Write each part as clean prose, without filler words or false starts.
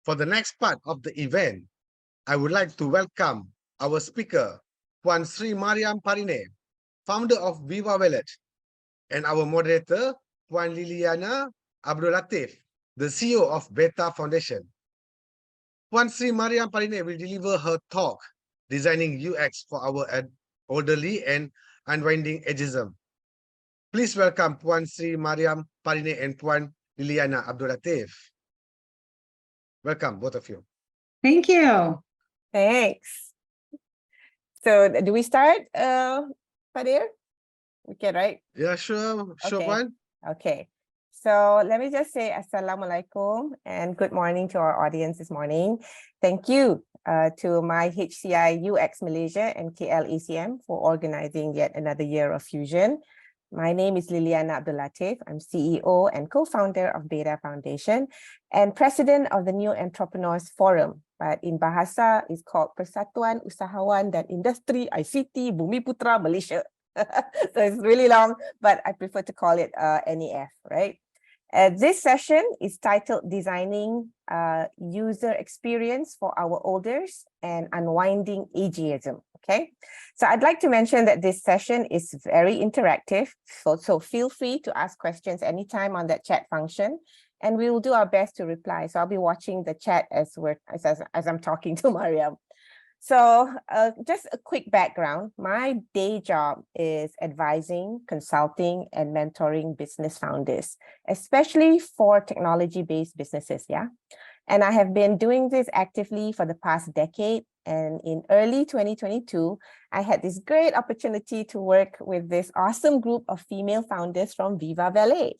For the next part of the event, I would like to welcome our speaker, Puan Sri Mariam Parineh, founder of Viva Wallet, and our moderator, Puan Liliana Abdul Latif, the CEO of Beta Foundation. Puan Sri Mariam Parineh will deliver her talk, Designing UX for Our Elderly and Unwinding Ageism. Please welcome Puan Sri Mariam Parineh and Puan Liliana Abdul Latif. Welcome, both of you. Thank you. Thanks. So do we start, Padir? We can, right? Yeah, sure, Okay. Puan. Okay. So let me just say Assalamualaikum and good morning to our audience this morning. Thank you to myHCI-UX Malaysia and KL-ACM for organizing yet another year of Fusion. My name is Liliana Abdul Latif. I'm CEO and co-founder of Beta Foundation and president of the New Entrepreneurs Forum. But in Bahasa, it's called Persatuan Usahawan dan Industri ICT Bumi Putra Malaysia. So it's really long, but I prefer to call it NEF, right? This session is titled Designing User Experience for Our Elders and Unwinding Ageism. Okay, so I'd like to mention that this session is very interactive, so feel free to ask questions anytime on that chat function, and we will do our best to reply. So I'll be watching the chat as I'm talking to Mariam. So just a quick background. My day job is advising, consulting, and mentoring business founders, especially for technology-based businesses, yeah? And I have been doing this actively for the past decade. And in early 2022, I had this great opportunity to work with this awesome group of female founders from Viva Valet.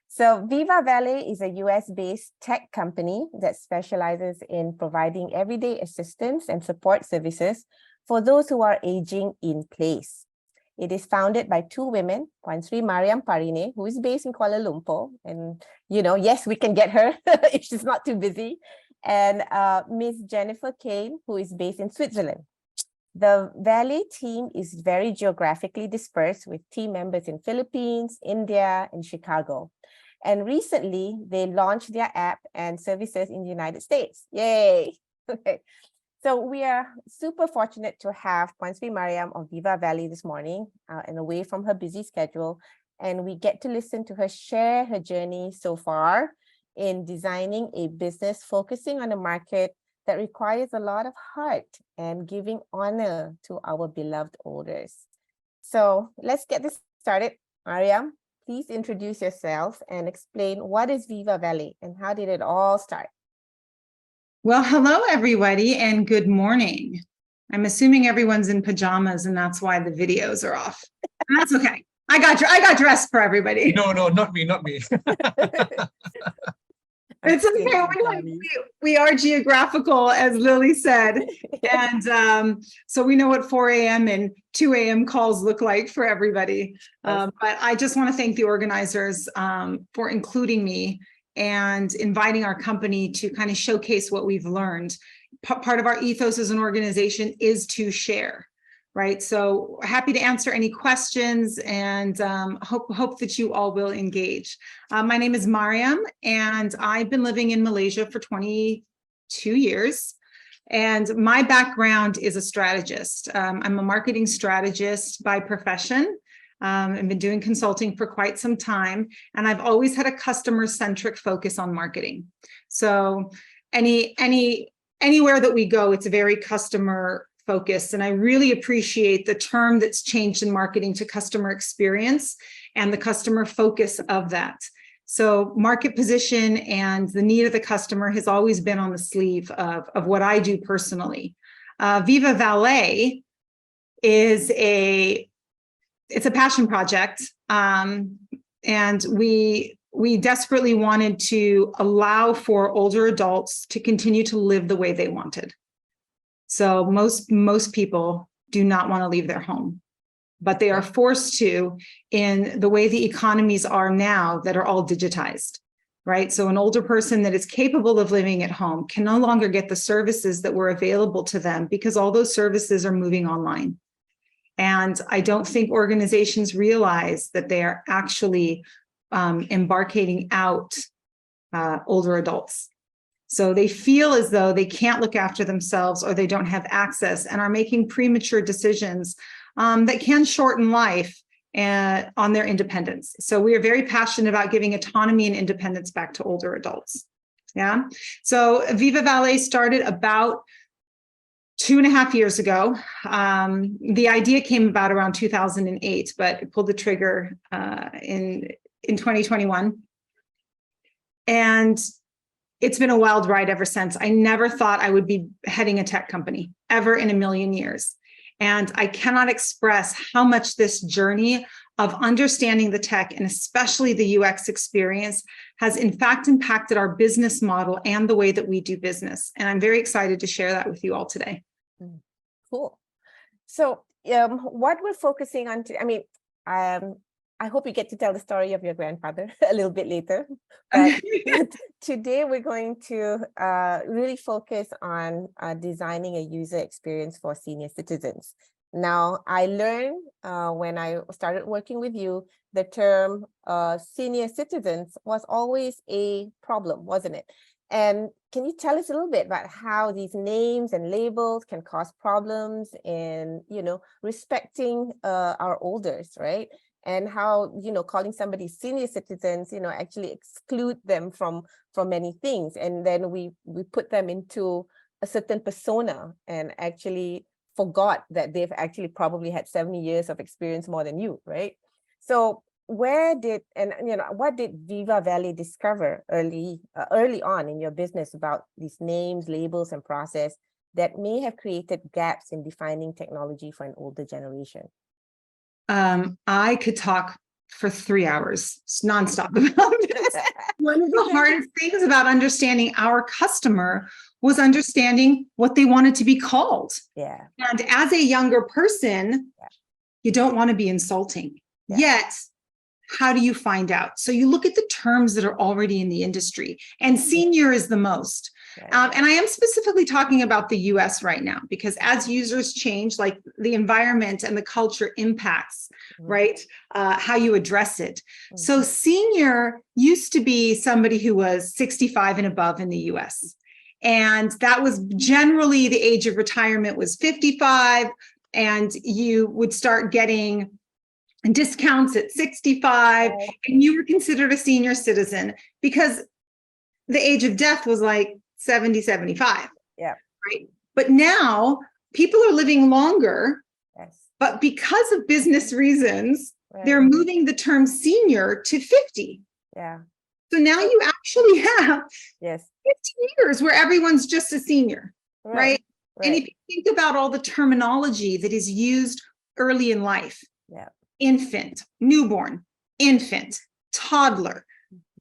So Viva Valet is a US-based tech company that specializes in providing everyday assistance and support services for those who are aging in place. It is founded by two women, Puan Sri Mariam Parineh, who is based in Kuala Lumpur. And, you know, yes, we can get her if she's not too busy. And Ms. Jennifer Kane, who is based in Switzerland. The Valet team is very geographically dispersed with team members in Philippines, India, and Chicago. And recently, they launched their app and services in the United States. Yay! Okay. So we are super fortunate to have Puan Sri Mariam of Viva Valet this morning and away from her busy schedule. And we get to listen to her share her journey so far in designing a business focusing on a market that requires a lot of heart and giving honor to our beloved elders. So let's get this started. Mariam, please introduce yourself and explain what is Viva Valet and how did it all start? Well, hello, everybody, and good morning. I'm assuming everyone's in pajamas, and that's why the videos are off. And that's okay. I got dressed for everybody. No, not me. It's okay. We are geographical, as Lily said. And so we know what 4 a.m. and 2 a.m. calls look like for everybody. But I just want to thank the organizers for including me and inviting our company to kind of showcase what we've learned. Part of our ethos as an organization is to share, right? So happy to answer any questions and hope that you all will engage. My name is Mariam, and I've been living in Malaysia for 22 years. And my background is a strategist. I'm a marketing strategist by profession. I've been doing consulting for quite some time, and I've always had a customer-centric focus on marketing. So anywhere that we go, it's very customer focused. And I really appreciate the term that's changed in marketing to customer experience and the customer focus of that. So market position and the need of the customer has always been on the sleeve of what I do personally. Viva Valet is it's a passion project. And we desperately wanted to allow for older adults to continue to live the way they wanted. So most people do not want to leave their home, but they are forced to in the way the economies are now that are all digitized, right? So an older person that is capable of living at home can no longer get the services that were available to them because all those services are moving online. And I don't think organizations realize that they are actually embarking out older adults. So they feel as though they can't look after themselves or they don't have access and are making premature decisions that can shorten life on their independence. So we are very passionate about giving autonomy and independence back to older adults. Yeah. So Viva Valet started about 2.5 years ago. The idea came about around 2008, but it pulled the trigger in 2021. And it's been a wild ride ever since. I never thought I would be heading a tech company ever in a million years. And I cannot express how much this journey of understanding the tech and especially the UX experience has in fact impacted our business model and the way that we do business. And I'm very excited to share that with you all today. Cool. So what we're focusing on, I hope you get to tell the story of your grandfather a little bit later. But today we're going to really focus on designing a user experience for senior citizens. Now, I learned when I started working with you, the term senior citizens was always a problem, wasn't it? And can you tell us a little bit about how these names and labels can cause problems in, respecting our elders, right? And how, calling somebody senior citizens, actually exclude them from many things. And then we put them into a certain persona and actually forgot that they've actually probably had 70 years of experience more than you, right? So what did Viva Valet discover early on in your business about these names, labels, and process that may have created gaps in defining technology for an older generation? I could talk for 3 hours nonstop about this. One of the hardest things about understanding our customer was understanding what they wanted to be called. Yeah. And as a younger person, you don't want to be insulting. Yet, how do you find out? So you look at the terms that are already in the industry, and senior is the most. And I am specifically talking about the US right now, because as users change, like the environment and the culture impacts, right, how you address it. So senior used to be somebody who was 65 and above in the US. And that was generally the age of retirement was 55, and you would start getting discounts at 65, and you were considered a senior citizen because the age of death was like 70, 75. Yeah. Right. But now people are living longer, but because of business reasons, they're moving the term senior to 50. Yeah. So now you actually have 15 years where everyone's just a senior, right? And if you think about all the terminology that is used early in life, infant, newborn, infant, toddler,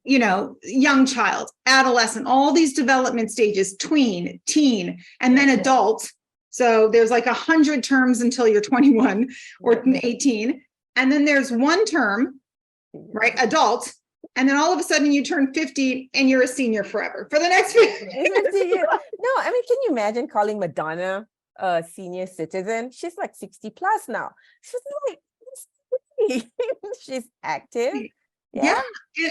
young child, adolescent, all these development stages, tween, teen, and then adult. So there's like 100 terms until you're 21 or 18. And then there's one term, right? Adult. And then all of a sudden you turn 50 and you're a senior forever for the next 50 years. No, can you imagine calling Madonna a senior citizen? She's like 60 plus now. She's like, she's active. Yeah.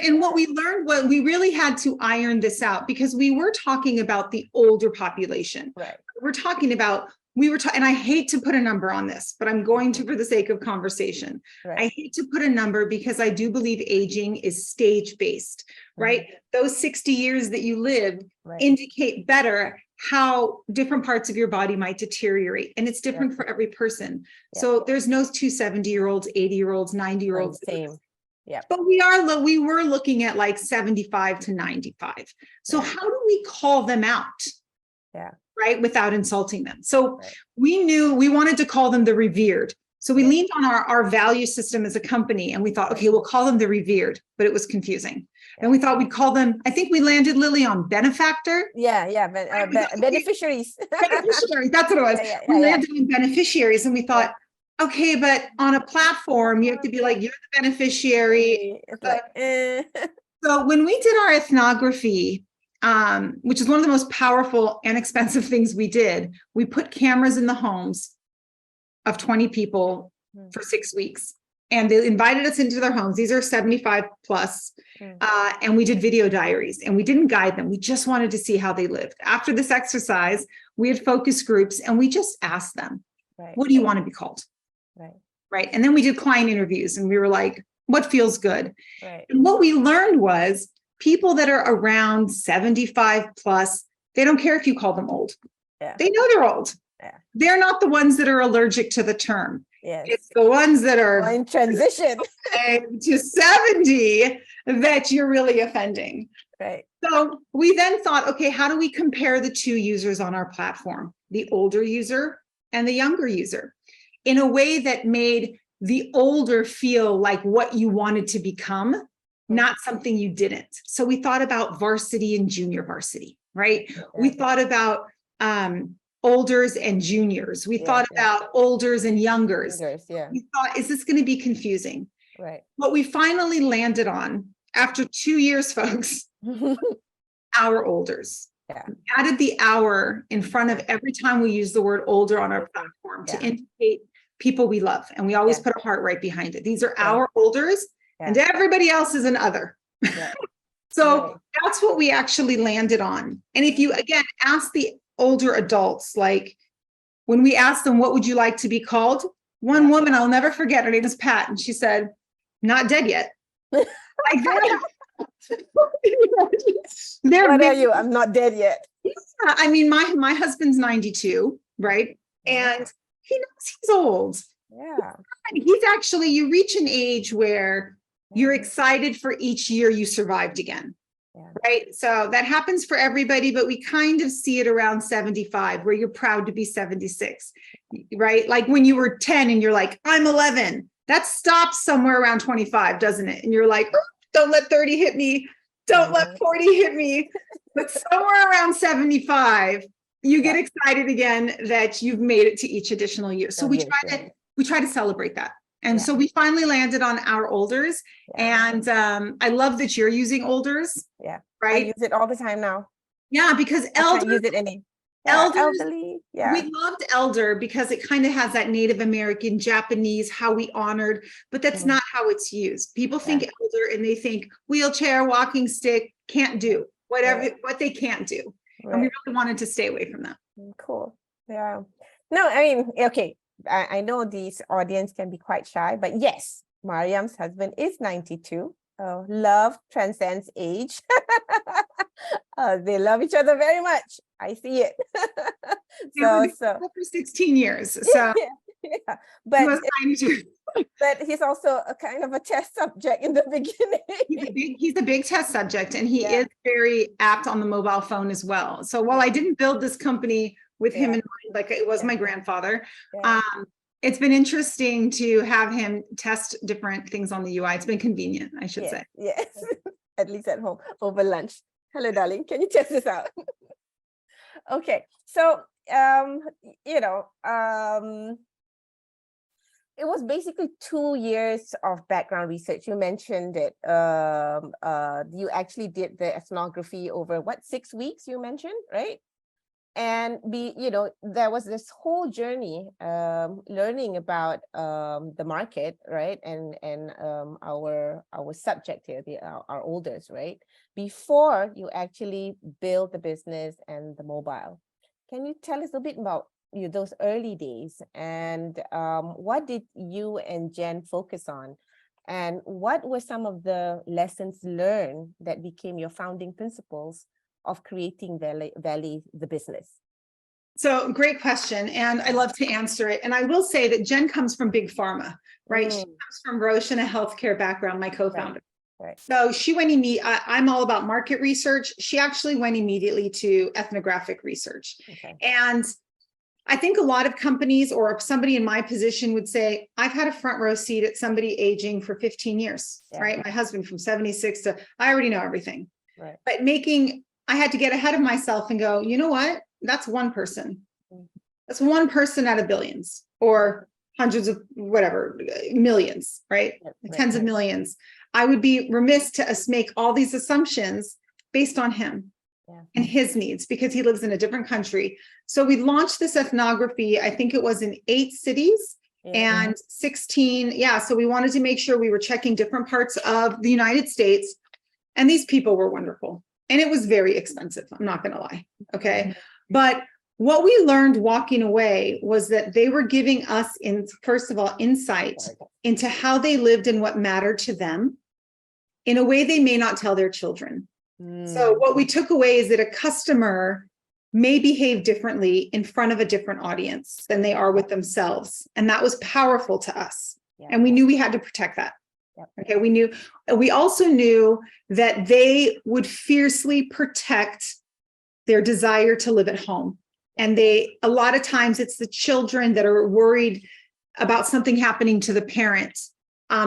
And what we learned was we really had to iron this out because we were talking about the older population. Right. And I hate to put a number on this, but I'm going to for the sake of conversation. I hate to put a number because I do believe aging is stage-based, right? Those 60 years that you live indicate better how different parts of your body might deteriorate. And it's different for every person. So there's no two 70-year-olds, 80-year-olds, 90-year-olds. Same. Yeah. But we were looking at like 75 to 95. So how do we call them out? Right, without insulting them. So we knew we wanted to call them the revered. So we leaned on our value system as a company, and we thought, okay, we'll call them the revered, but it was confusing. And we thought we'd call them, I think we landed, Lily, on benefactor. Beneficiaries. Beneficiaries, that's what it was. We landed on beneficiaries, and we thought, okay, but on a platform, you have to be like, you're the beneficiary. So when we did our ethnography, which is one of the most powerful and expensive things we did, we put cameras in the homes of 20 people for 6 weeks. and they invited us into their homes. These are 75 plus. And we did video diaries, and we didn't guide them. We just wanted to see how they lived. After this exercise, we had focus groups, and we just asked them, what do you want to be called? Right. And then we did client interviews, and we were like, what feels good? And what we learned was people that are around 75 plus, they don't care if you call them old. They know they're old. They're not the ones that are allergic to the term. It's the ones that are in transition to 70 that you're really offending. So we then thought, okay, how do we compare the two users on our platform, the older user and the younger user, in a way that made the older feel like what you wanted to become, not something you didn't. So we thought about varsity and junior varsity, right? We thought about olders and juniors. We thought about olders and youngers. We thought, is this going to be confusing? What we finally landed on after 2 years, folks, our olders. We added the hour in front of every time we use the word older on our platform to indicate people we love. And we always put a heart right behind it. These are our olders, and everybody else is an other. So that's what we actually landed on. And if you, again, ask the older adults, like when we asked them, what would you like to be called? One woman, I'll never forget, her name is Pat, and she said, not dead yet. Like that. What are you? I'm not dead yet. I mean, my husband's 92, right? And he knows he's old. He's actually, you reach an age where you're excited for each year you survived again. Right. So that happens for everybody, but we kind of see it around 75, where you're proud to be 76, right? Like when you were 10 and you're like, I'm 11, that stops somewhere around 25, doesn't it? And you're like, oh, don't let 30 hit me. Don't let 40 hit me. But somewhere around 75, you get excited again that you've made it to each additional year. So we try to celebrate that. And so we finally landed on our olders. And I love that you're using olders. Right. I use it all the time now. Because elders, I can't use it any. Elderly. We loved elder because it kind of has that Native American, Japanese, how we honored, but that's not how it's used. People think elder and they think wheelchair, walking stick, can't do whatever, what they can't do. And we really wanted to stay away from that. Cool. No, I mean, okay. I know this audience can be quite shy, but yes, Mariam's husband is 92. Love transcends age. They love each other very much. I see it. so for 16 years. So but he's also a kind of a test subject in the beginning. He's a big test subject, and he is very apt on the mobile phone as well. So while I didn't build this company with him in mind, like it was my grandfather, it's been interesting to have him test different things on the UI. It's been convenient, I should say. Yes, at least at home over lunch. Hello, darling. Can you test this out? Okay, so it was basically 2 years of background research. You mentioned it. You actually did the ethnography over 6 weeks? You mentioned, right? And there was this whole journey learning about the market, right? And our subject here, our olders, right? Before you actually build the business and the mobile. Can you tell us a bit about those early days, and what did you and Jen focus on? And what were some of the lessons learned that became your founding principles of creating Valley, the business? So great question. And I love to answer it. And I will say that Jen comes from big pharma, right? She comes from Roche and a healthcare background, my co-founder. So she went I'm all about market research. She actually went immediately to ethnographic research. And I think a lot of companies, or if somebody in my position would say, I've had a front row seat at somebody aging for 15 years, right? My husband from 76 to, I already know everything. But I had to get ahead of myself and go, you know what? That's one person. That's one person out of billions or hundreds of whatever, millions, right? Tens of millions. I would be remiss to make all these assumptions based on him and his needs, because he lives in a different country. So we launched this ethnography, I think it was in 8 cities, and 16. Yeah. So we wanted to make sure we were checking different parts of the United States. And these people were wonderful. And it was very expensive. I'm not going to lie. Okay. But what we learned walking away was that they were giving us, first of all, insight into how they lived and what mattered to them in a way they may not tell their children. So what we took away is that a customer may behave differently in front of a different audience than they are with themselves. And that was powerful to us. And we knew we had to protect that. Okay, we also knew that they would fiercely protect their desire to live at home. And a lot of times it's the children that are worried about something happening to the parents.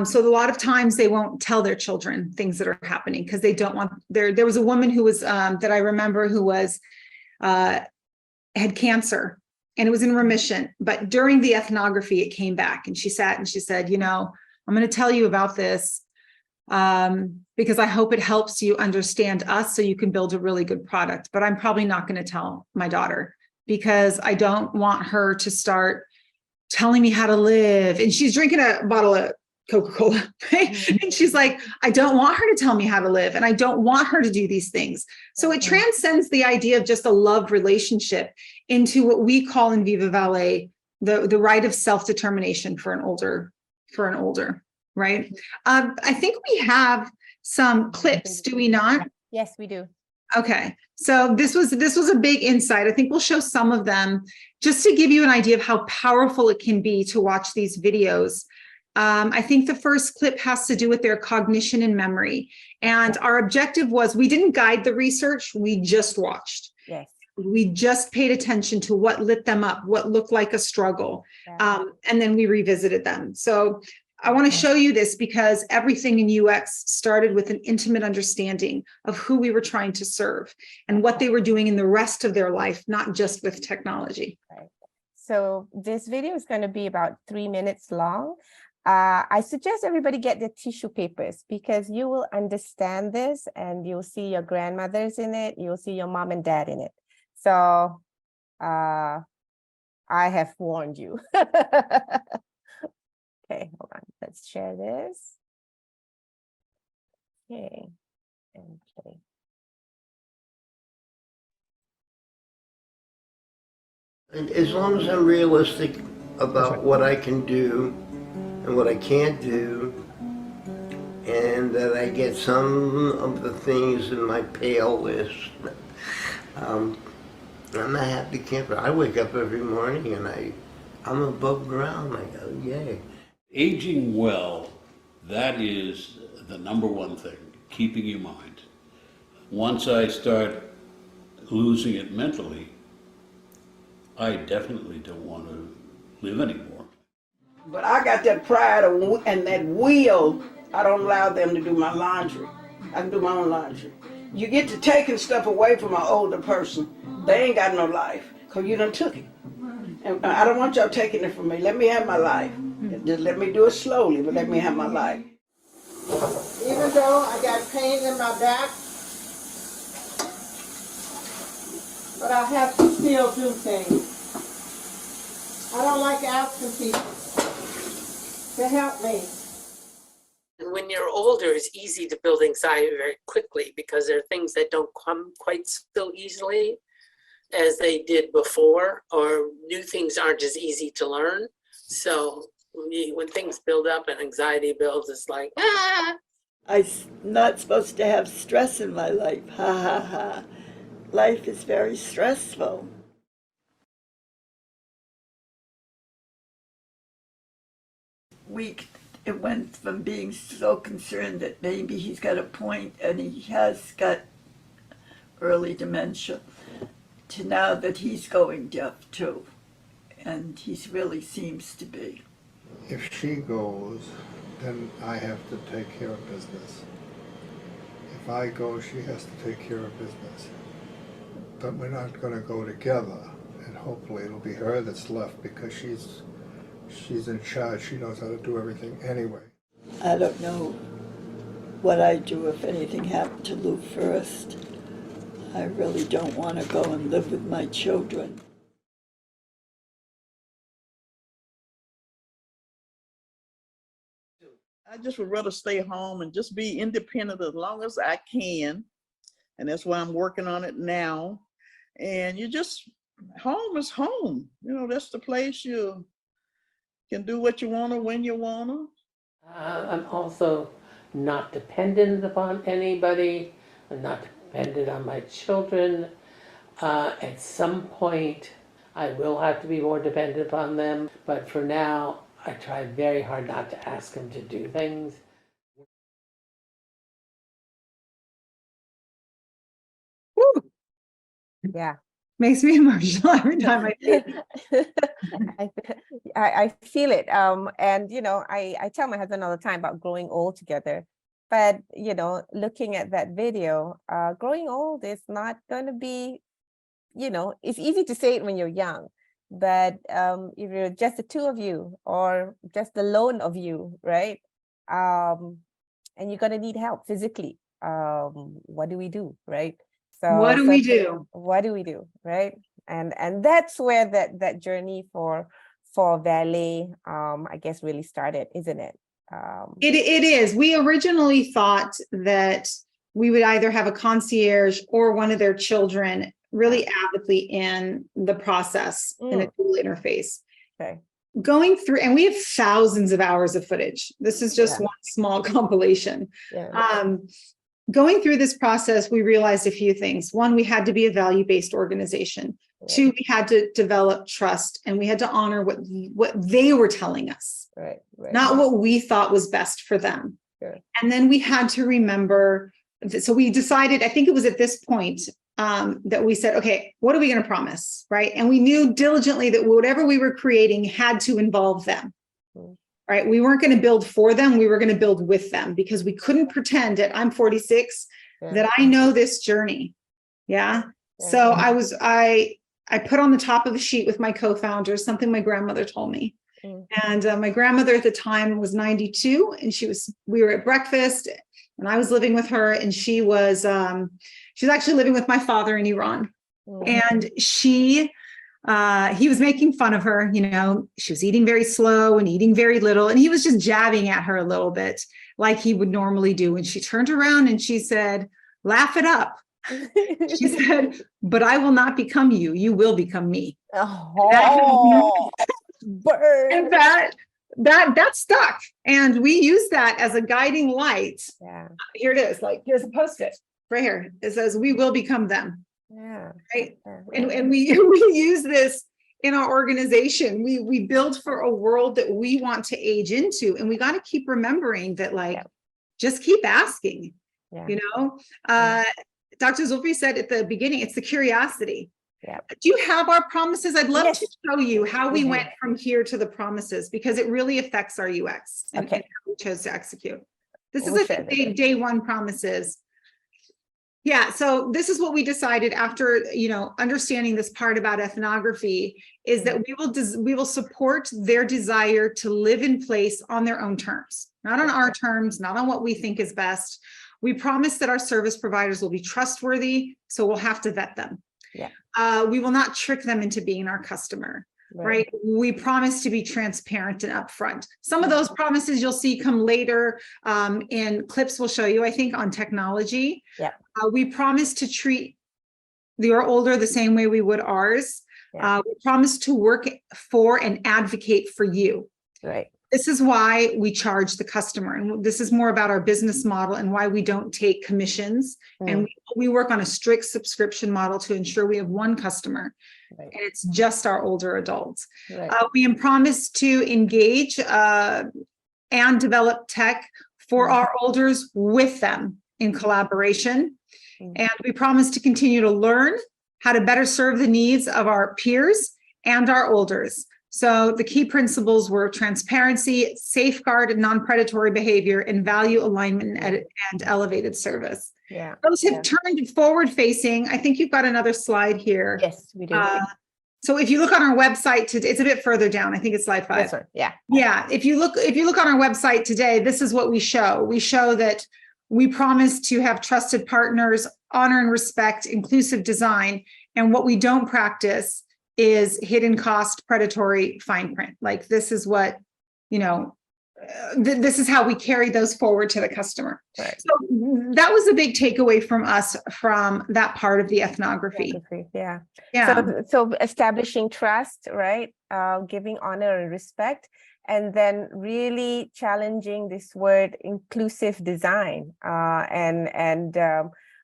So a lot of times they won't tell their children things that are happening because they don't want there was a woman who was that I remember who was had cancer and it was in remission. But during the ethnography, it came back and she sat and she said, you know, I'm going to tell you about this because I hope it helps you understand us so you can build a really good product. But I'm probably not going to tell my daughter because I don't want her to start telling me how to live. And she's drinking a bottle of Coca-Cola, right? And she's like, I don't want her to tell me how to live and I don't want her to do these things. So it transcends the idea of just a love relationship into what we call in Viva Valet, the right of self-determination for an older, right? I think we have some clips, do we not? Yes, we do. Okay, so this was a big insight. I think we'll show some of them just to give you an idea of how powerful it can be to watch these videos. I think the first clip has to do with their cognition and memory. And our objective was, we didn't guide the research, we just watched. Yes. We just paid attention to what lit them up, what looked like a struggle. And then we revisited them. So I want to show you this because everything in UX started with an intimate understanding of who we were trying to serve and what they were doing in the rest of their life, not just with technology. Right. So this video is going to be about 3 minutes long. I suggest everybody get the tissue papers because you will understand this and you'll see your grandmothers in it. You'll see your mom and dad in it. So I have warned you. Okay, hold on. Let's share this. Okay. Okay. And as long as I'm realistic about what I can do and what I can't do, and that I get some of the things in my pale list, I'm a happy camper. I wake up every morning and I'm above ground. I go, yay. Aging well, that is the number one thing, keeping your mind. Once I start losing it mentally, I definitely don't want to live anymore. But I got that pride and that will. I don't allow them to do my laundry. I can do my own laundry. You get to taking stuff away from an older person. They ain't got no life because you done took it. And I don't want y'all taking it from me. Let me have my life. Just let me do it slowly, but let me have my life. Even though I got pain in my back, but I have to still do things. I don't like asking people to help me. And when you're older, it's easy to build anxiety very quickly because there are things that don't come quite so easily as they did before, or new things aren't as easy to learn. So when things build up and anxiety builds, it's like, ah! I'm not supposed to have stress in my life. Ha ha ha. Life is very stressful. It went from being so concerned that maybe he's got a point and he has got early dementia to now that he's going deaf too. And he really seems to be. If she goes, then I have to take care of business. If I go, she has to take care of business. But we're not going to go together, and hopefully it'll be her that's left because she's in charge. She knows how to do everything anyway. I don't know what I'd do if anything happened to Lou first. I really don't want to go and live with my children. I just would rather stay home and just be independent as long as I can. And that's why I'm working on it now. And home is home. You know, that's the place you can do what you want to when you want to. I'm also not dependent upon anybody. I'm not dependent on my children. At some point, I will have to be more dependent upon them. But for now, I try very hard not to ask them to do things. Woo, Yeah. makes me emotional every time I see it. I feel it. And you know, I tell my husband all the time about growing old together. But you know, looking at that video, growing old is not going to be, you know, it's easy to say it when you're young, but if you're just the two of you or just the lone of you, right? And you're gonna need help physically. What do we do, right? So What do we do? What do we do, right? And that's where that journey for Valet, I guess, really started, isn't it? It is. We originally thought that we would either have a concierge or one of their children really avidly in the process in a tool interface. Okay. Going through, and we have thousands of hours of footage. This is just one small compilation. Yeah. Going through this process, we realized a few things. One, we had to be a value-based organization. Right. Two, we had to develop trust, and we had to honor what they were telling us, Right. not what we thought was best for them. Sure. And then we had to remember that, so we decided, I think it was at this point, that we said, okay, what are we going to promise, right? And we knew diligently that whatever we were creating had to involve them. Right? We weren't going to build for them. We were going to build with them, because we couldn't pretend at I'm 46 that I know this journey. Yeah. So I put on the top of a sheet with my co-founders something my grandmother told me. And my grandmother at the time was 92, and we were at breakfast, and I was living with her, and she was actually living with my father in Iran. And he was making fun of her, you know, she was eating very slow and eating very little. And he was just jabbing at her a little bit like he would normally do. And she turned around and she said, laugh it up. She said, but I will not become you. You will become me. Oh, and that stuck. And we use that as a guiding light. Yeah. Here it is. Like, here's a Post-it right here. It says, we will become them. Yeah. Right. And we use this in our organization. We build for a world that we want to age into. And we got to keep remembering that, like, just keep asking, you know. Dr. Zulfi said at the beginning, it's the curiosity. Yeah. Do you have our promises? I'd love to show you how we went from here to the promises, because it really affects our UX and how we chose to execute. This is a day one promises. Yeah, so this is what we decided after, you know, understanding this part about ethnography, is that we will support their desire to live in place on their own terms, not on our terms, not on what we think is best. We promise that our service providers will be trustworthy, so we'll have to vet them. Yeah. We will not trick them into being our customer. Right. We promise to be transparent and upfront. Some of those promises you'll see come later in clips we'll show you, I think, on technology. Yeah. We promise to treat your older the same way we would ours. Yeah. We promise to work for and advocate for you. Right. This is why we charge the customer. And this is more about our business model and why we don't take commissions. And we work on a strict subscription model to ensure we have one customer. Right. And it's just our older adults. Right. We promise to engage and develop tech for our olders with them in collaboration. And we promise to continue to learn how to better serve the needs of our peers and our olders. So the key principles were transparency, safeguard and non-predatory behavior, and value alignment and elevated service. Yeah. Those have turned forward facing. I think you've got another slide here. Yes, we do. So if you look on our website today, it's a bit further down. I think it's slide 5. Yeah. Yeah. If you look on our website today, this is what we show. We show that we promise to have trusted partners, honor and respect, inclusive design. And what we don't practice is hidden cost, predatory fine print. Like, this is what, you know, this is how we carry those forward to the customer. Right. So that was a big takeaway from us from that part of the ethnography. Yeah. Yeah. So establishing trust, right? Giving honor and respect, and then really challenging this word inclusive design.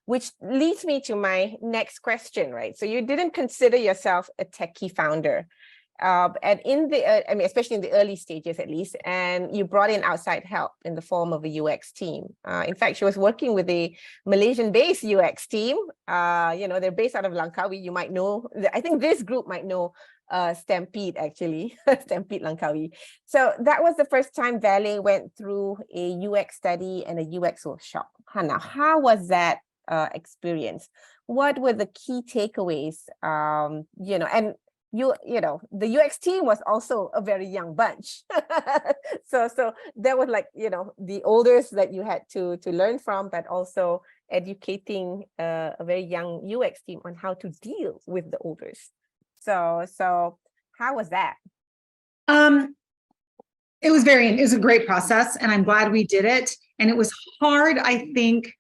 Which leads me to my next question, right? So you didn't consider yourself a techie founder. And in the, I mean, especially in the early stages at least, and you brought in outside help in the form of a UX team. In fact, she was working with a Malaysian-based UX team. They're based out of Langkawi. You might know, I think this group might know Stampede, actually, Stampede Langkawi. So that was the first time Vale went through a UX study and a UX workshop. Hannah, how was that experience? What were the key takeaways? The UX team was also a very young bunch. so there was the olders that you had to learn from, but also educating a very young UX team on how to deal with the olders. So how was that? It was a great process, and I'm glad we did it. And it was hard, I think,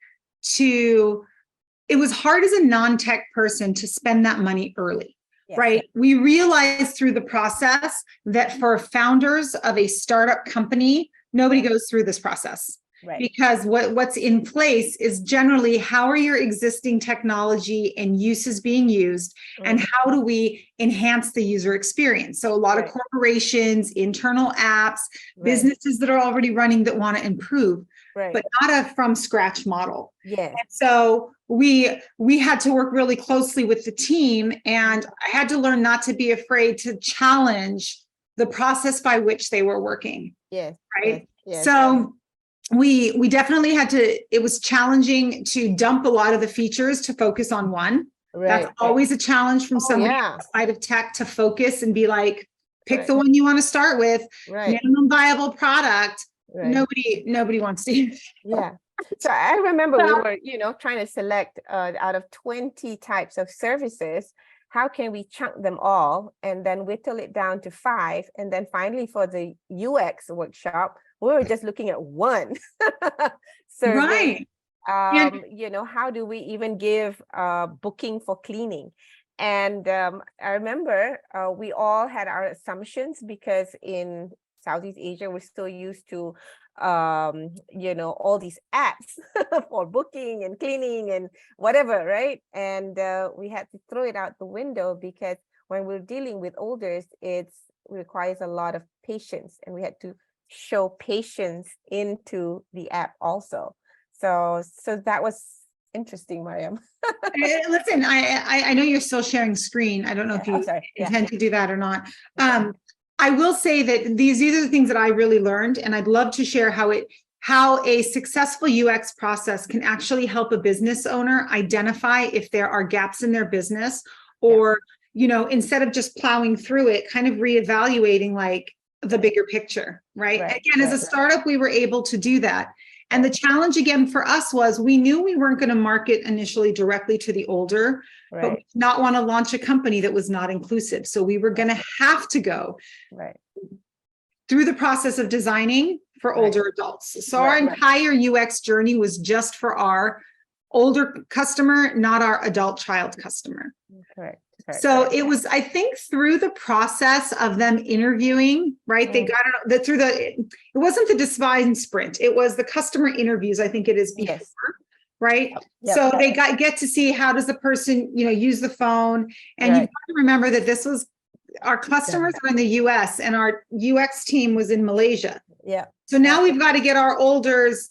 it was hard as a non-tech person to spend that money early. Yes. Right. We realized through the process that for founders of a startup company, nobody goes through this process. Right. Because what's in place is generally how are your existing technology and uses being used, and how do we enhance the user experience? So a lot of corporations, internal apps, businesses that are already running that want to improve, but not a from scratch model. Yeah. And so we had to work really closely with the team, and I had to learn not to be afraid to challenge the process by which they were working. Yes. Right. Yes. So we definitely had to, it was challenging to dump a lot of the features to focus on one. That's always a challenge from somebody outside of tech, to focus and be like, pick the one you want to start with, minimum viable product. Nobody wants to use. Yeah. So I remember we were, trying to select out of 20 types of services, how can we chunk them all and then whittle it down to 5? And then finally for the UX workshop, we were just looking at one service. How do we even give booking for cleaning? And I remember we all had our assumptions, because in Southeast Asia, we're still used to all these apps for booking and cleaning and whatever, right? And we had to throw it out the window, because when we're dealing with elders, it requires a lot of patience, and we had to show patience into the app also. So that was interesting, Mariam. Listen, I know you're still sharing screen. I don't know if you intend to do that or not. I will say that these are the things that I really learned, and I'd love to share how a successful UX process can actually help a business owner identify if there are gaps in their business, or instead of just plowing through it, kind of reevaluating like the bigger picture, right? Again, as a startup, we were able to do that. And the challenge again for us was, we knew we weren't going to market initially directly to the older, but we did not want to launch a company that was not inclusive. So we were going to have to go through the process of designing for older adults. So our entire UX journey was just for our older customer, not our adult child customer. So it was, I think, through the process of them interviewing, they got it through it wasn't the design sprint, it was the customer interviews, I think it is before, so they get to see how does the person, use the phone. And you've got to remember that this was, our customers were in the US and our UX team was in Malaysia. So now we've got to get our olders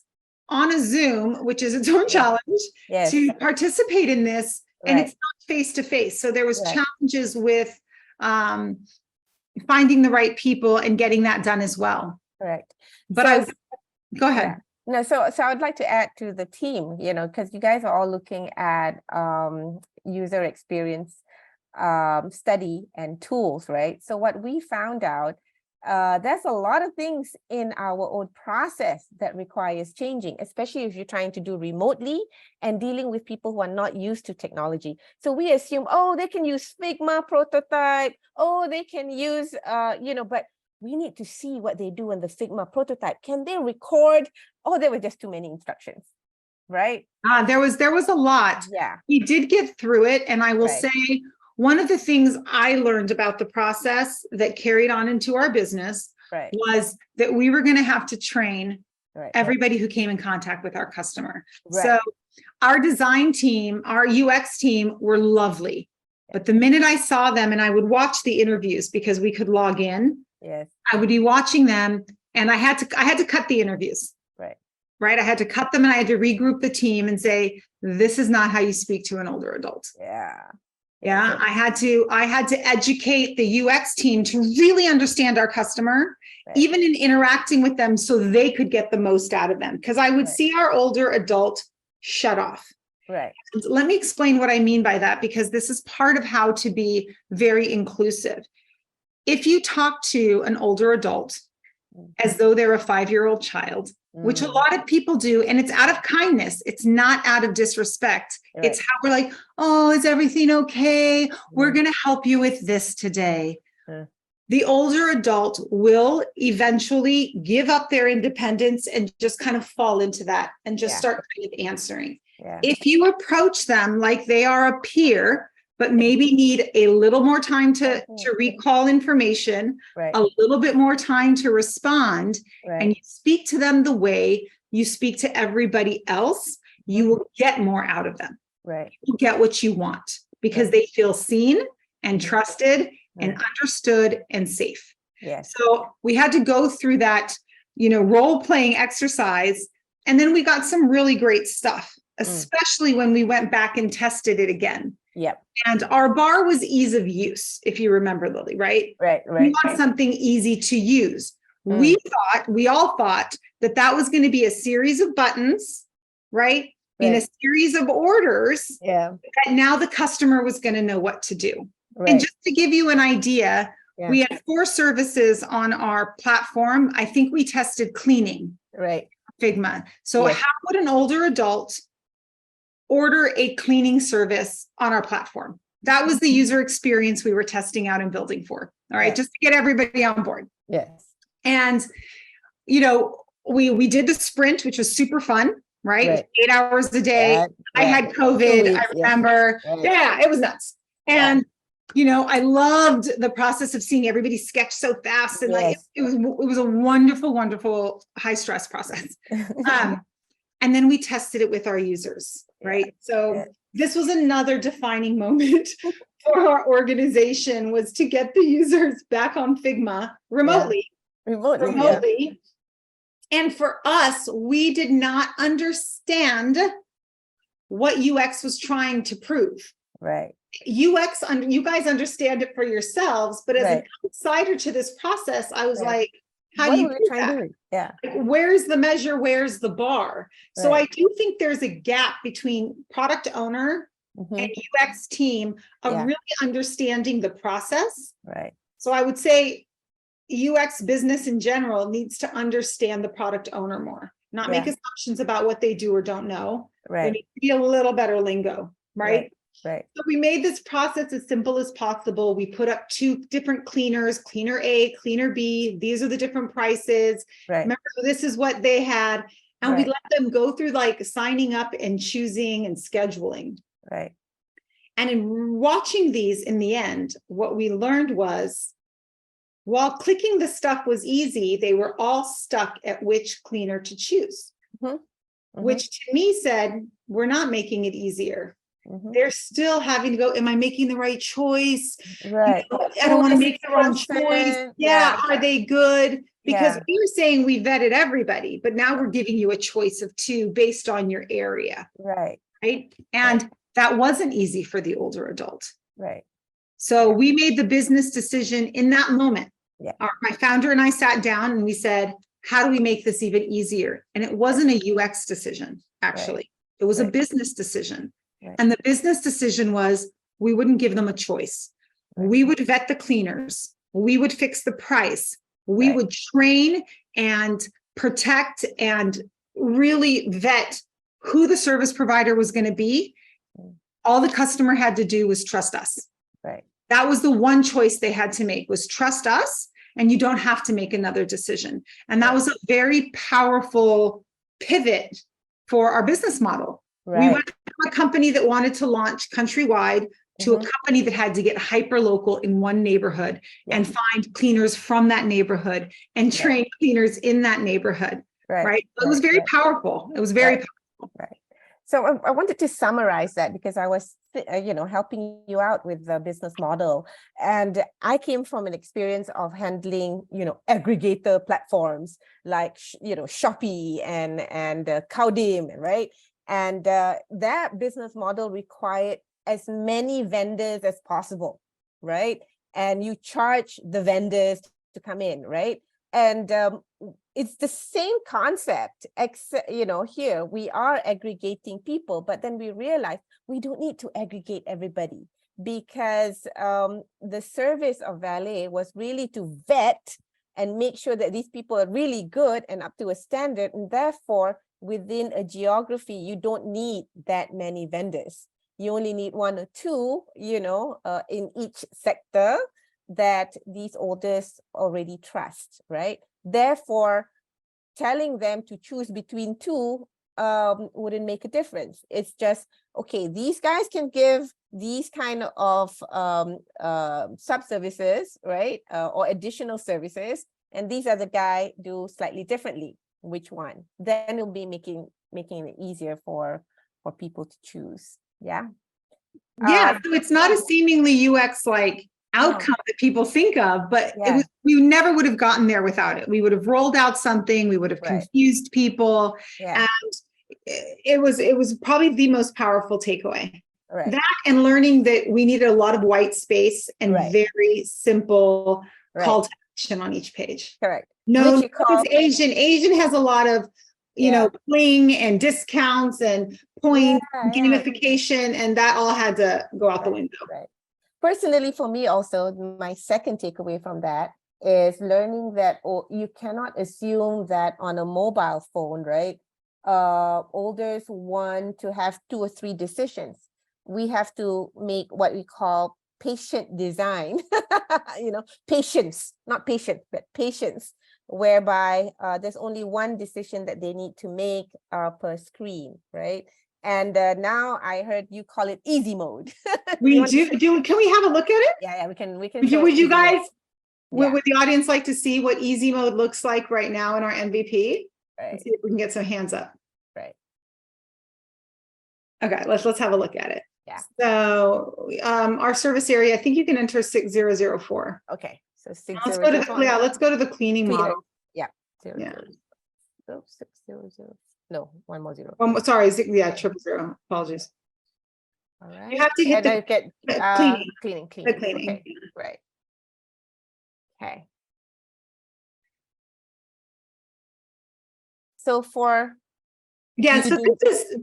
on a Zoom, which is its own challenge, to participate in this. And it's not face-to-face. So there was challenges with finding the right people and getting that done as well. Correct. But go ahead. No, so I'd like to add to the team, because you guys are all looking at user experience study and tools, right? So what we found out, there's a lot of things in our own process that requires changing, especially if you're trying to do remotely and dealing with people who are not used to technology. So we assume, they can use Figma prototype, they can use, but we need to see what they do in the Figma prototype. Can they record? Oh, there were just too many instructions, right? There was a lot. Yeah. We did get through it. And I will Right. say, one of the things I learned about the process that carried on into our business Right. was that we were going to have to train Right. everybody who came in contact with our customer. Right. So our design team, our UX team were lovely. But the minute I saw them, and I would watch the interviews because we could log in, Yes. I would be watching them, and I had to cut the interviews. Right. I had to cut them, and I had to regroup the team and say, this is not how you speak to an older adult. Yeah. Yeah. I had to educate the UX team to really understand our customer, Right. even in interacting with them, so they could get the most out of them. Because I would Right. see our older adult shut off. Right. Let me explain what I mean by that, because this is part of how to be very inclusive. If you talk to an older adult as though they're a 5-year-old child, which a lot of people do, and it's out of kindness, it's not out of disrespect. Right. It's how we're like, oh, is everything okay? We're going to help you with this today. The older adult will eventually give up their independence and just kind of fall into that and just Yeah. start kind of answering. Yeah. If you approach them like they are a peer, but maybe need a little more time to recall information, Right. a little bit more time to respond, Right. and you speak to them the way you speak to everybody else, you will get more out of them. Right. You'll get what you want because they feel seen and trusted and understood and safe. Yes. So we had to go through that, role-playing exercise, and then we got some really great stuff, especially when we went back and tested it again. Yep. And our bar was ease of use, if you remember, Lily, right? Right. We Right. want something easy to use. We all thought that was going to be a series of buttons, right? In a Right. series of orders, Yeah. that now the customer was going to know what to do. Right. And just to give you an idea, Yeah. we had 4 services on our platform. I think we tested cleaning, Right. Figma. So Yes. how would an older adult order a cleaning service on our platform? That was the user experience we were testing out and building for. All right, Yeah. just to get everybody on board. Yes. And, we did the sprint, which was super fun, right? Right. 8 hours a day. Yeah. I had 2 COVID, weeks, I yeah. remember. Right. Yeah, it was nuts. Yeah. And, I loved the process of seeing everybody sketch so fast. And Yes. it was a wonderful, wonderful high stress process. And then we tested it with our users, right? So Yeah. this was another defining moment for our organization, was to get the users back on Figma remotely. Remotely. And for us, we did not understand what UX was trying to prove. Right. UX, you guys understand it for yourselves, but as an Right. outsider to this process, I was Right. like, how What do you are we do trying that? to do? Yeah. Like, where's the measure? Where's the bar? So Right. I do think there's a gap between product owner Mhm. and UX team of Yeah. really understanding the process. Right. So I would say UX business in general needs to understand the product owner more, not make Yeah. assumptions about what they do or don't know. They Right. need to be a little better lingo, right? Right. So we made this process as simple as possible. We put up 2 different cleaners, cleaner A, cleaner B. These are the different prices. Right. Remember, this is what they had. And we Right. let them go through like signing up and choosing and scheduling. Right. And in watching these in the end, what we learned was, while clicking the stuff was easy, they were all stuck at which cleaner to choose, Mhm. which to me said, we're not making it easier. Mhm. They're still having to go, am I making the right choice? Right. I don't want to Who is make the wrong this choice. person? Yeah, are they good? Because Yeah. we were saying we vetted everybody, but now we're giving you a choice of 2 based on your area, Right. right? And that wasn't easy for the older adult. Right. So we made the business decision in that moment. Yeah. My founder and I sat down and we said, how do we make this even easier? And it wasn't a UX decision, actually. It was a Right. business decision. Right. And the business decision was, we wouldn't give them a choice. We would vet the cleaners. We would fix the price. We Right. would train and protect and really vet who the service provider was going to be. All the customer had to do was trust us. Right. That was the one choice they had to make, was trust us and you don't have to make another decision. And that was a very powerful pivot for our business model. We went from a company that wanted to launch countrywide to a company that had to get hyper local in one neighborhood and find cleaners from that neighborhood and train cleaners in that neighborhood. Right. It was very powerful. It was very powerful. Right. So I wanted to summarize that because I was, helping you out with the business model. And I came from an experience of handling, aggregator platforms like, Shopee and Kaudim, right? And that business model required as many vendors as possible, right? And you charge the vendors to come in, right? And it's the same concept, except, here we are aggregating people, but then we realize we don't need to aggregate everybody because the service of Valet was really to vet and make sure that these people are really good and up to a standard. And therefore, within a geography, you don't need that many vendors. You only need one or two, in each sector that these orders already trust, right? Therefore, telling them to choose between two wouldn't make a difference. It's just, okay, these guys can give these kind of sub-services, right? Or additional services. And these other guy do slightly differently. Which one? Then it'll be making it easier for people to choose. Yeah. Yeah. So it's not a seemingly UX like outcome that people think of, but we never would have gotten there without it. We would have rolled out something, we would have confused people. And it was probably the most powerful takeaway. That and learning that we needed a lot of white space and very simple call to action on each page. No, it's Asian has a lot of, bling and discounts and point gamification, and that all had to go out the window. Personally, for me also, my second takeaway from that is learning that you cannot assume that on a mobile phone, right? Holders want to have 2 or 3 decisions. We have to make what we call patient design, patience, not patient, but patience, whereby there's only one decision that they need to make per screen, right? And now I heard you call it easy mode. We do. Can we have a look at it? Yeah, we can. Would you guys, would the audience like to see what easy mode looks like right now in our MVP? Let's see if we can get some hands up. Right. Okay, let's have a look at it. Yeah. So our service area, I think you can enter 6004. Okay. So let's go to the cleaning model. Yeah. 600. No, 1 more 0. Sorry, 000. Apologies. All right. You have to hit cleaning. The cleaning. Okay. Right. Okay. So for so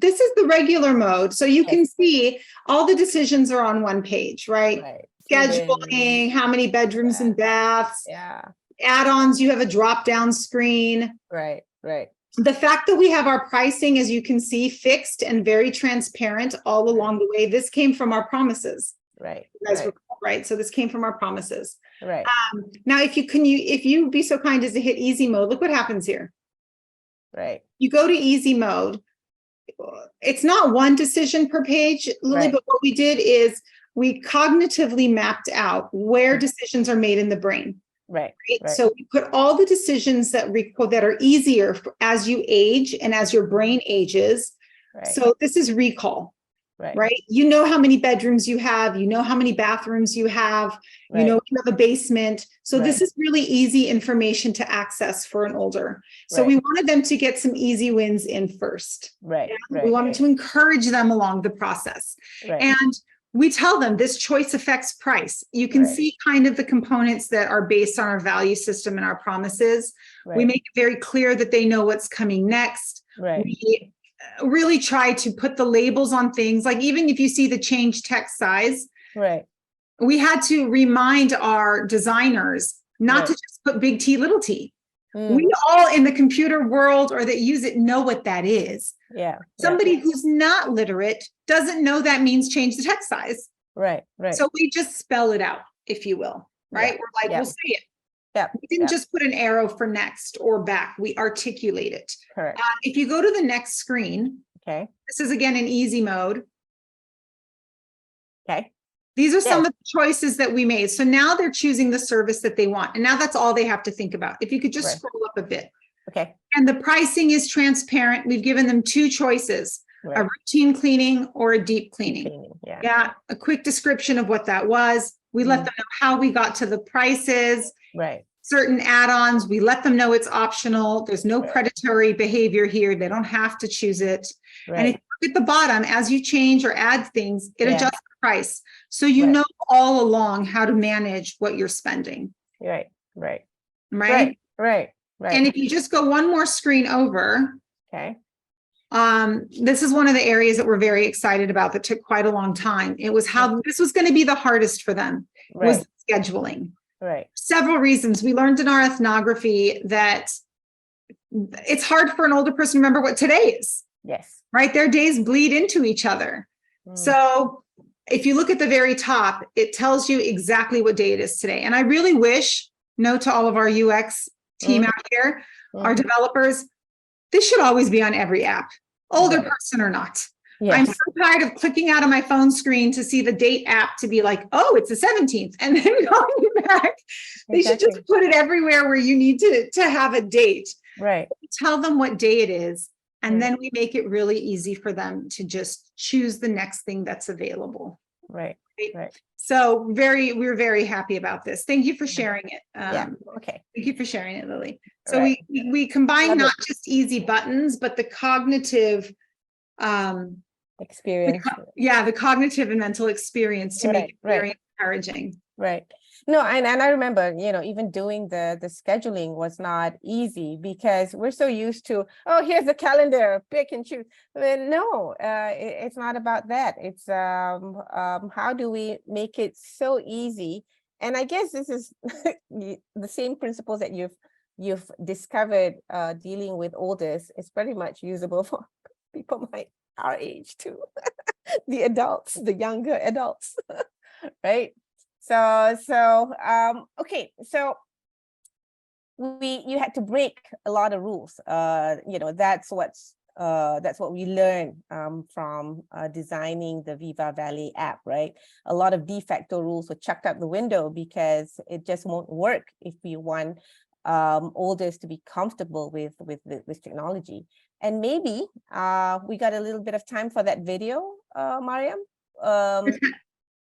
this is the regular mode. So you can see all the decisions are on one page, right? Scheduling, how many bedrooms and baths. Add-ons, you have a drop-down screen. Right. The fact that we have our pricing, as you can see, fixed and very transparent all along the way, this came from our promises. Right. So this came from our promises. Right. Now, if you be so kind as to hit easy mode, look what happens here. Right. You go to easy mode. It's not one decision per page, Lily, but what we did is we cognitively mapped out where decisions are made in the brain. Right. So we put all the decisions that are easier as you age and as your brain ages. So this is recall, right? You know how many bedrooms you have, you know how many bathrooms you have, you know you have a basement. So this is really easy information to access for an older. So we wanted them to get some easy wins in first. We wanted to encourage them along the process. And we tell them this choice affects price. You can see kind of the components that are based on our value system and our promises. We make it very clear that they know what's coming next. We really try to put the labels on things, like even if you see the change text size, we had to remind our designers not to just put big T, little t. We all in the computer world or that use it know what that is. Somebody who's not literate doesn't know that means change the text size. So we just spell it out, if you will, right? We're like, we'll say it. Yep. We didn't Yep. just put an arrow for next or back. We articulate it. Correct. If you go to the next screen, Okay. this is again in easy mode. Okay. These are some Yes. of the choices that we made. So now they're choosing the service that they want. And now that's all they have to think about. If you could just Right. scroll up a bit. Okay. And the pricing is transparent. We've given them two choices, a Right. routine cleaning or a deep cleaning. Cleaning. Yeah. Yeah, a quick description of what that was. We let them know how we got to the prices, Right. certain add-ons. We let them know it's optional. There's no Right. predatory behavior here. They don't have to choose it. And if Right. you look at the bottom, as you change or add things, it Yeah. adjusts the price. So you Right. know all along how to manage what you're spending, Right. Right. right? Right. Right. Right. And if you just go one more screen over, Okay. this is one of the areas that we're very excited about that took quite a long time. It was how this was going to be the hardest for them was Right. scheduling. Right. Several reasons. We learned in our ethnography that it's hard for an older person to remember what today is, Yes. right? Their days bleed into each other. So if you look at the very top, it tells you exactly what day it is today. And I really wish, note to all of our UX team out here, our developers, this should always be on every app, older Right. person or not. Yes. I'm so tired of clicking out of my phone screen to see the date app to be like, oh, it's the 17th, and then going back. They should just Exactly. put it everywhere where you need to have a date. Right. Tell them what day it is, and Mm. then we make it really easy for them to just choose the next thing that's available. Right. Right. So we're very happy about this. Thank you for sharing it. Yeah. Okay. Thank you for sharing it, Lily. So Right. we combine Love not just easy buttons, but the cognitive, Experience. the cognitive and mental experience to make Right, it very right. encouraging. Right. No, and I remember, even doing the scheduling was not easy because we're so used to, oh, here's the calendar, pick and choose. No, it's not about that. It's how do we make it so easy? And I guess this is the same principles that you've discovered dealing with oldest is pretty much usable for people our age too. The adults, the younger adults, right? So okay, so you had to break a lot of rules. That's what we learned from designing the Viva Valley app, right? A lot of de facto rules were chucked out the window because it just won't work if we want olders to be comfortable with technology. And maybe we got a little bit of time for that video, Mariam.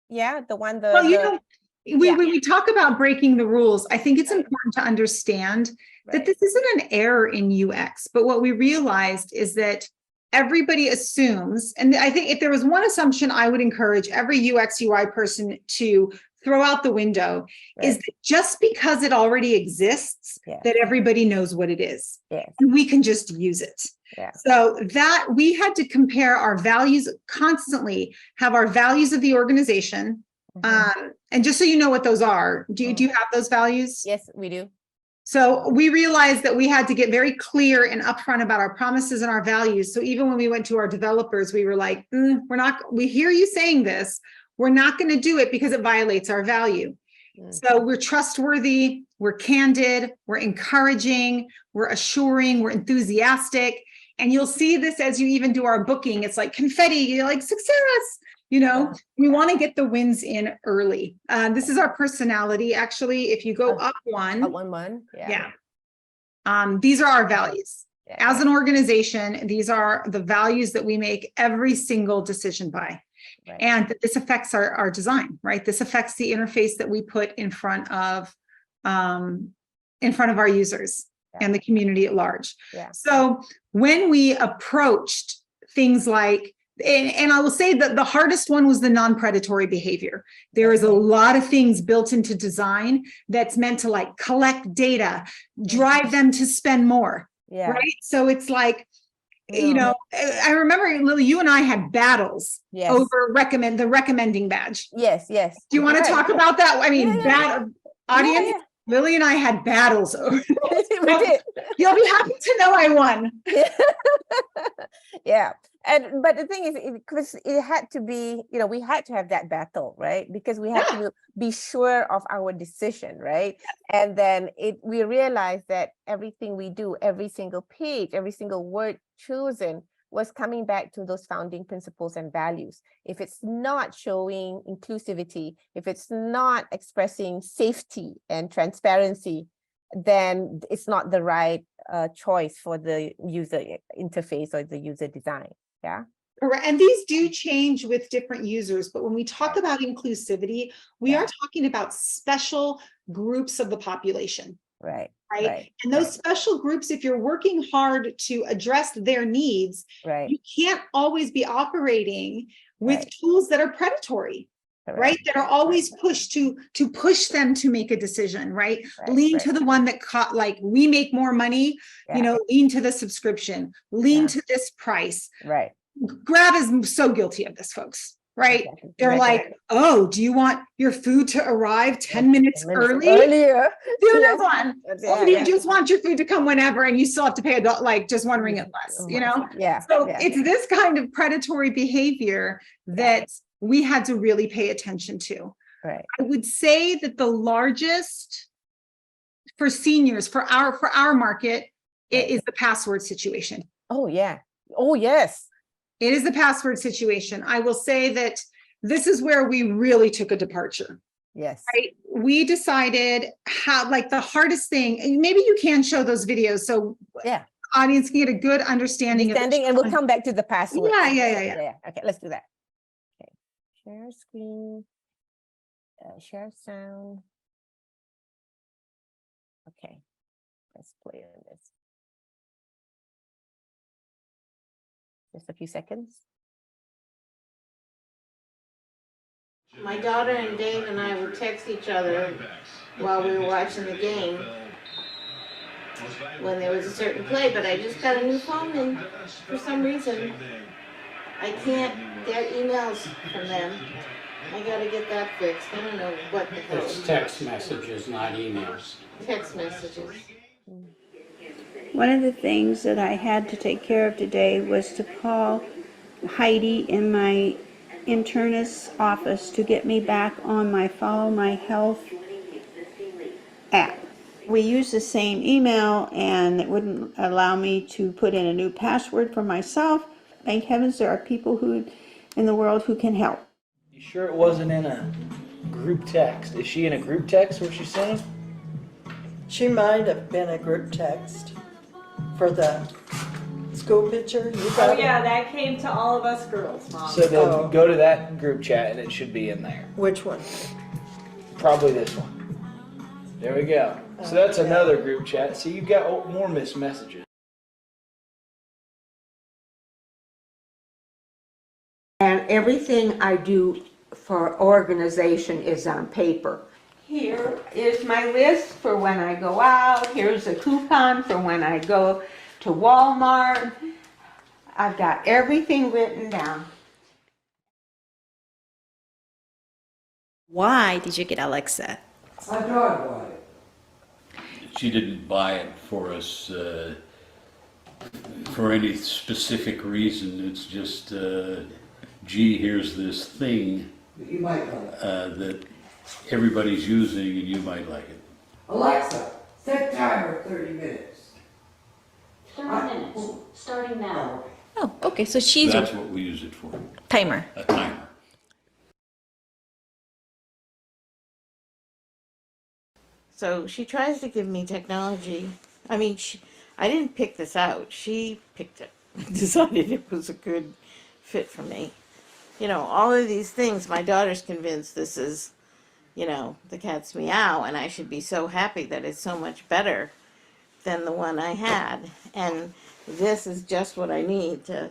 Yeah, the one when we talk about breaking the rules, I think it's important to understand that this isn't an error in UX, but what we realized is that everybody assumes, and I think if there was one assumption I would encourage every UX UI person to throw out the window is that just because it already exists, that everybody knows what it is. And we can just use it. So that we had to compare our values constantly, have our values of the organization. And just so you know what those are, do you have those values? Yes, we do. So we realized that we had to get very clear and upfront about our promises and our values. So even when we went to our developers, we were like, we hear you saying this, we're not going to do it because it violates our value. So we're trustworthy, we're candid, we're encouraging, we're assuring, we're enthusiastic. And you'll see this as you even do our booking. It's like confetti, you're like, success. We want to get the wins in early. This is our personality. Actually, if you go up one. These are our values. As an organization, these are the values that we make every single decision by. And this affects our design, right? This affects the interface that we put in front of our users and the community at large. So when we approached things like, and I will say that the hardest one was the non-predatory behavior. There is a lot of things built into design that's meant to like collect data, drive them to spend more, right? So it's like, I remember, Lily, you and I had battles over the recommending badge. Yes. Do you want to talk about that? I mean, audience, Lily and I had battles over We did. You'll be happy to know I won. Yeah. And but the thing is, it had to be, we had to have that battle, right? Because we had to be sure of our decision, right? And then we realized that everything we do, every single page, every single word chosen was coming back to those founding principles and values. If it's not showing inclusivity, if it's not expressing safety and transparency, then it's not the right choice for the user interface or the user design. Yeah. Correct. And these do change with different users, but when we talk about inclusivity, we are talking about special groups of the population. Right. And those special groups, if you're working hard to address their needs, you can't always be operating with tools that are predatory. Right, that are always pushed to push them to make a decision, right? Lean to the one that like we make more money, lean to the subscription, lean to this price. Right. Grab is so guilty of this, folks. Right? They're like, oh, do you want your food to arrive 10 minutes earlier? Do this one. Or do you just want your food to come whenever and you still have to pay just one ringgit less, So it's this kind of predatory behavior that we had to really pay attention to. Right. I would say that the largest for seniors, for our market, it is the password situation. Oh, yeah. Oh, yes. It is the password situation. I will say that this is where we really took a departure. Yes. Right. We decided how, the hardest thing, and maybe you can show those videos so audience can get a good understanding of and we'll come back to the password. Yeah. Okay, let's do that. Okay. Share screen, share sound. Okay, let's play on this. Just a few seconds. My daughter and Dave and I would text each other while we were watching the game when there was a certain play, but I just got a new phone and for some reason I can't get emails from them. I gotta get that fixed. I don't know what the hell. It's text messages, not emails. Text messages. One of the things that I had to take care of today was to call Heidi in my internist's office to get me back on my Follow My Health app. We use the same email and it wouldn't allow me to put in a new password for myself. Thank heavens there are people in the world who can help. You sure it wasn't in a group text? Is she in a group text where she's saying? She might have been a group text for the school picture. That came to all of us girls, Mom. So then go to that group chat and it should be in there. Which one? Probably this one. There we go. So that's another group chat. So you've got more missed messages. And everything I do for organization is on paper. Here is my list for when I go out. Here's a coupon for when I go to Walmart. I've got everything written down. Why did you get Alexa? My daughter bought it. She didn't buy it for us for any specific reason. It's just, gee, here's this thing You might know it. that everybody's using and you might like it. Alexa, set timer 30 minutes. 30 minutes. Starting now. Oh, okay. So she's That's what we use it for, timer. a timer. So she tries to give me technology. I mean, I didn't pick this out. She picked it, decided it was a good fit for me. All of these things, my daughter's convinced this is, the cat's meow, and I should be so happy that it's so much better than the one I had. And this is just what I need to,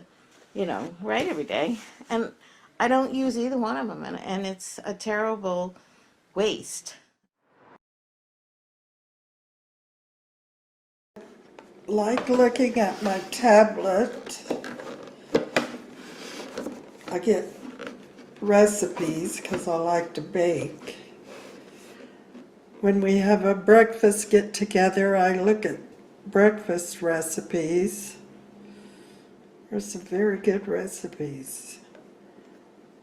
write every day. And I don't use either one of them, and it's a terrible waste. Like looking at my tablet, I get recipes because I like to bake. When we have a breakfast get together, I look at breakfast recipes. There's some very good recipes.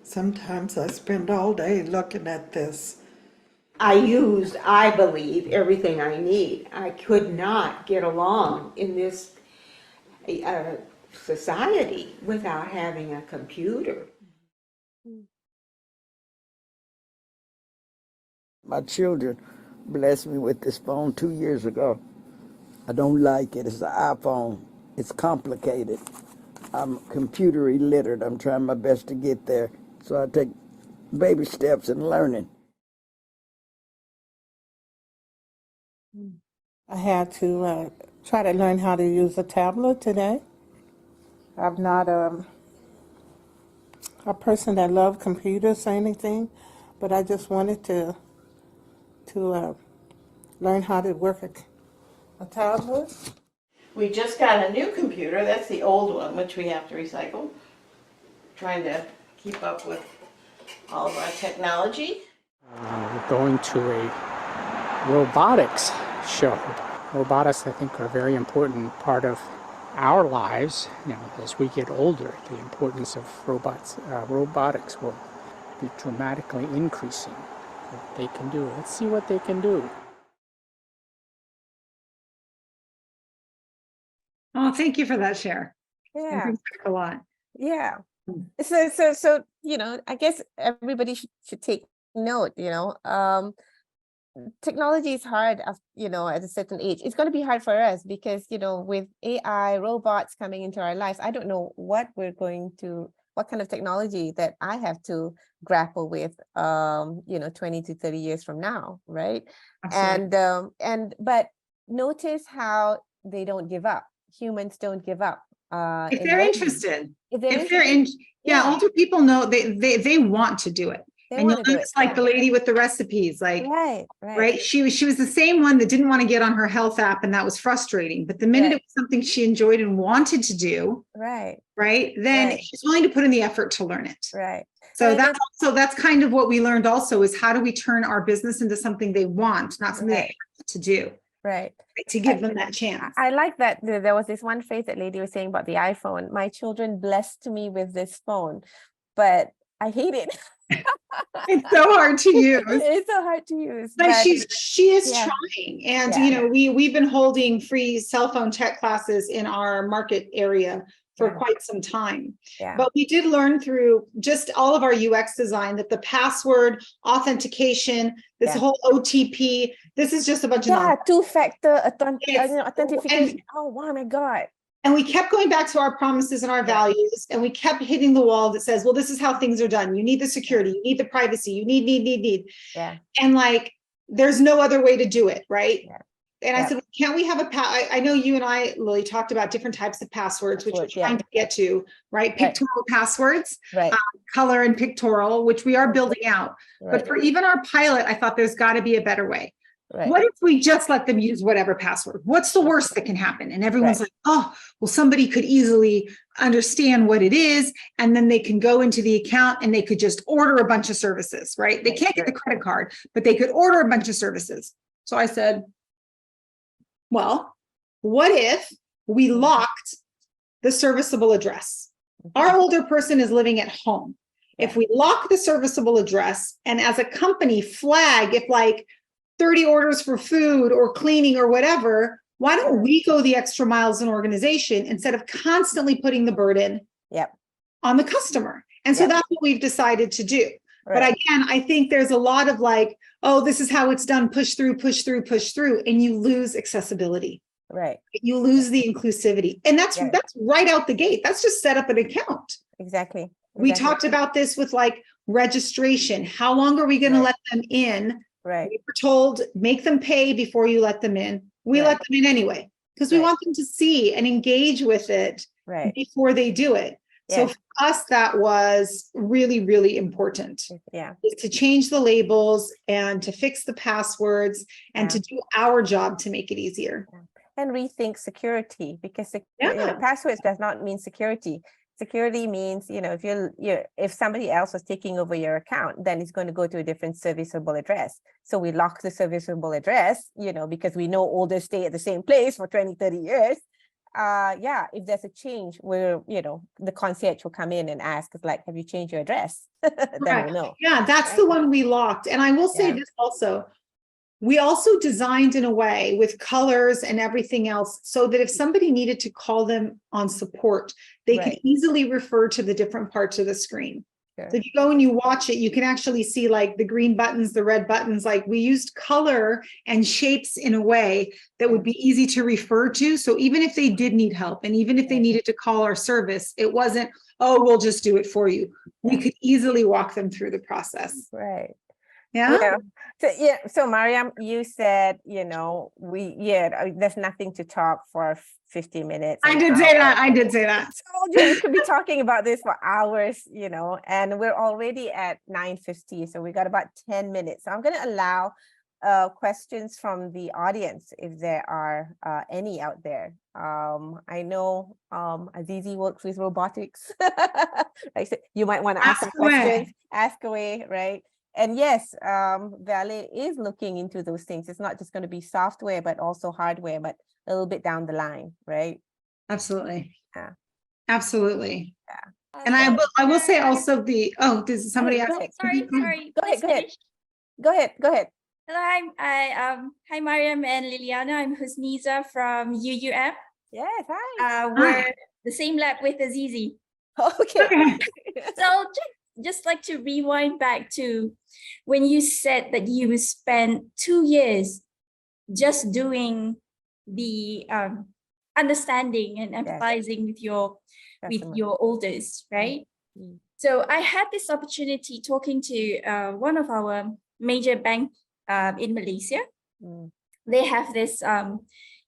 Sometimes I spend all day looking at this. I used, I believe, everything I need. I could not get along in this society without having a computer. My children blessed me with this phone 2 years ago. I don't like it. It's an iPhone. It's complicated. I'm computer illiterate. I'm trying my best to get there. So I take baby steps in learning. I had to try to learn how to use a tablet today. I'm not a person that loves computers or anything, but I just wanted to learn how to work a tablet. We just got a new computer. That's the old one, which we have to recycle. Trying to keep up with all of our technology. We're going to a robotics show. Robotics, I think, are a very important part of our lives. As we get older, the importance of robotics will be dramatically increasing. What they can do. Let's see what they can do. Oh, thank you for that share. Yeah, a lot. Yeah. So I guess everybody should take note. Technology is hard, at a certain age. It's going to be hard for us because, with AI, robots coming into our lives, I don't know what kind of technology that I have to grapple with, 20 to 30 years from now, right? Absolutely. But notice how they don't give up. Humans don't give up. If they're interested. Yeah, older people know they want to do it. And you'll notice the lady with the recipes, right? She was the same one that didn't want to get on her health app, and that was frustrating. But the minute it was something she enjoyed and wanted to do, then she's willing to put in the effort to learn it. Right. So that's kind of what we learned also, is how do we turn our business into something they want, not something they have to do. Right. To give them that chance. I like that there was this one phrase that lady was saying about the iPhone. My children blessed me with this phone, but I hate it. It's so hard to use. It's so hard to use. But she is trying. And we've been holding free cell phone tech classes in our market area for quite some time. But we did learn through just all of our UX design that the password authentication, this whole OTP, this is just a bunch of two-factor authentication. Oh, wow, my God. And we kept going back to our promises and our values, and we kept hitting the wall that says, well, this is how things are done. You need the security, you need the privacy, you need. Yeah. And there's no other way to do it, right? Yeah. And I said, well, can't we have I know you and I, Lily, talked about different types of passwords, which we're trying to get to, right? Pictorial passwords, color and pictorial, which we are building out. But for even our pilot, I thought there's got to be a better way. What if we just let them use whatever password? What's the worst that can happen? And everyone's like, oh, well, somebody could easily understand what it is, and then they can go into the account and they could just order a bunch of services, right? They can't get the credit card, but they could order a bunch of services. So I said, well, what if we locked the serviceable address? Our older person is living at home. If we lock the serviceable address, and as a company flag, if 30 orders for food or cleaning or whatever, why don't we go the extra miles in organization instead of constantly putting the burden on the customer? And so that's what we've decided to do. But again, I think there's a lot of oh, this is how it's done, push through, and you lose accessibility. Right. You lose the inclusivity. And that's right out the gate. That's just set up an account. Exactly. We talked about this with registration. How long are we going to let them in? Right. We were told, make them pay before you let them in. We let them in anyway, because we want them to see and engage with it before they do it. So for us, that was really, really important. Is to change the labels and to fix the passwords and to do our job to make it easier. And rethink security, because passwords does not mean security. Security means, if somebody else was taking over your account, then it's going to go to a different serviceable address. So we lock the serviceable address, because we know olders stay at the same place for 20, 30 years. yeah, if there's a change where, the concierge will come in and ask, it's like, have you changed your address? Then Right. we'll know. Yeah, that's the one we locked. And I will say Yeah. this also. We also designed in a way with colors and everything else so that if somebody needed to call them on support, they could Right. easily refer to the different parts of the screen. Sure. So if you go and you watch it, you can actually see like the green buttons, the red buttons, like we used color and shapes in a way that would be easy to refer to. So even if they did need help and even if they needed to call our service, it wasn't, oh, we'll just do it for you. We could easily walk them through the process. Right. Yeah. So Mariam, you said, there's nothing to talk for 50 minutes. I did say that. I did say that. So we could be talking about this for hours, and we're already at 9:50. So we got about 10 minutes. So I'm going to allow questions from the audience if there are any out there. I know Azizi works with robotics. Right? So you might want to ask some questions. Ask away, right? And yes, Valet is looking into those things. It's not just going to be software, but also hardware, but a little bit down the line, right? Absolutely. Yeah. Absolutely. Yeah. And I will say also does somebody ask? Sorry. Go ahead. Hello, hi Mariam and Liliana. I'm Husniza from UUM. Yes, hi. We're the same lab with Azizi. Okay. So just like to rewind back to when you said that you spent 2 years just doing the understanding and empathizing with your oldest, right? Mm-hmm. So I had this opportunity talking to one of our major bank in Malaysia. Mm. They have this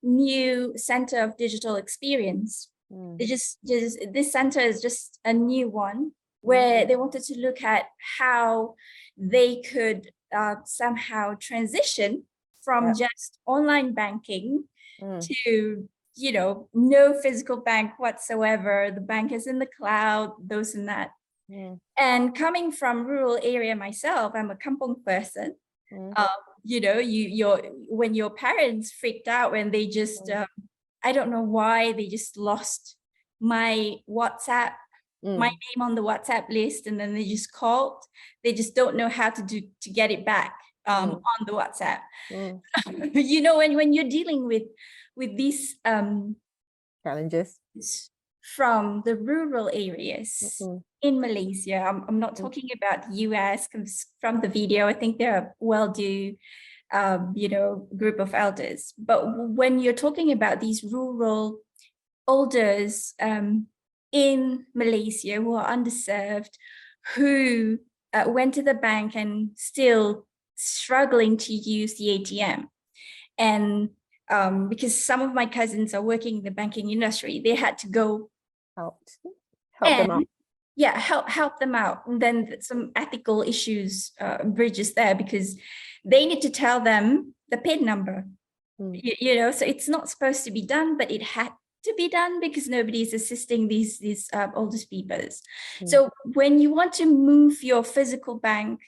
new center of digital experience. They just this center is just a new one where they wanted to look at how they could somehow transition from just online banking to, no physical bank whatsoever. The bank is in the cloud, those and that. And coming from rural area myself, I'm a kampong person. When your parents freaked out when they just, I don't know why, they just lost my WhatsApp, my name on the WhatsApp list, and then they just called. They just don't know how to get it back on the WhatsApp. When you're dealing with these challenges from the rural areas in Malaysia, I'm not talking about the US, because from the video, I think they're a well-do, group of elders. But when you're talking about these rural elders in Malaysia who are underserved, who went to the bank and still struggling to use the ATM. And because some of my cousins are working in the banking industry, they had to go help them out. Yeah, help them out. And then some ethical issues bridges there, because they need to tell them the PIN number. So it's not supposed to be done, but it had to be done because nobody is assisting these oldest people. So when you want to move your physical bank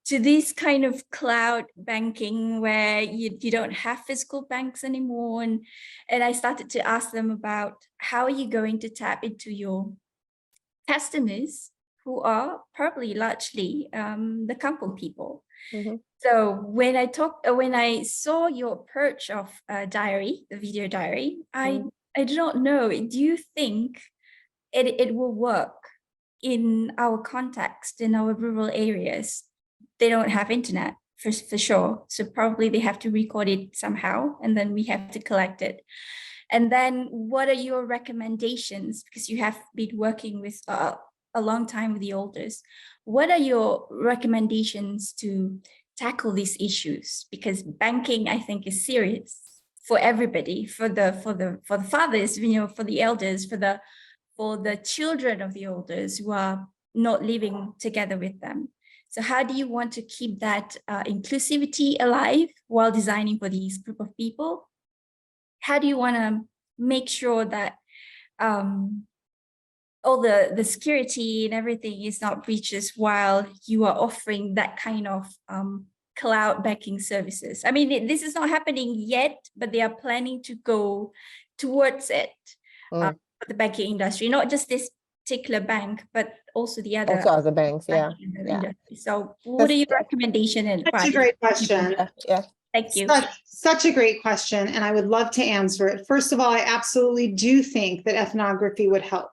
to this kind of cloud banking where you don't have physical banks anymore, and I started to ask them about how are you going to tap into your customers who are probably largely the kampong people. So when I saw your approach of diary, the video diary, I do not know, do you think it will work in our context, in our rural areas? They don't have internet for sure. So probably they have to record it somehow, and then we have to collect it. And then what are your recommendations? Because you have been working with a long time with the elders. What are your recommendations to tackle these issues? Because banking, I think, is serious for everybody, for the fathers, for the elders, for the children of the elders who are not living together with them. So how do you want to keep that inclusivity alive while designing for these group of people? How do you want to make sure that all the security and everything is not breaches while you are offering that kind of cloud banking services? I mean, this is not happening yet, but they are planning to go towards it Mm. for the banking industry, not just this particular bank, but also the other, Also other banks, yeah. industry. So what are your recommendation and That's advice? a great question. Yeah. Thank you. Such a great question, and I would love to answer it. First of all, I absolutely do think that ethnography would help.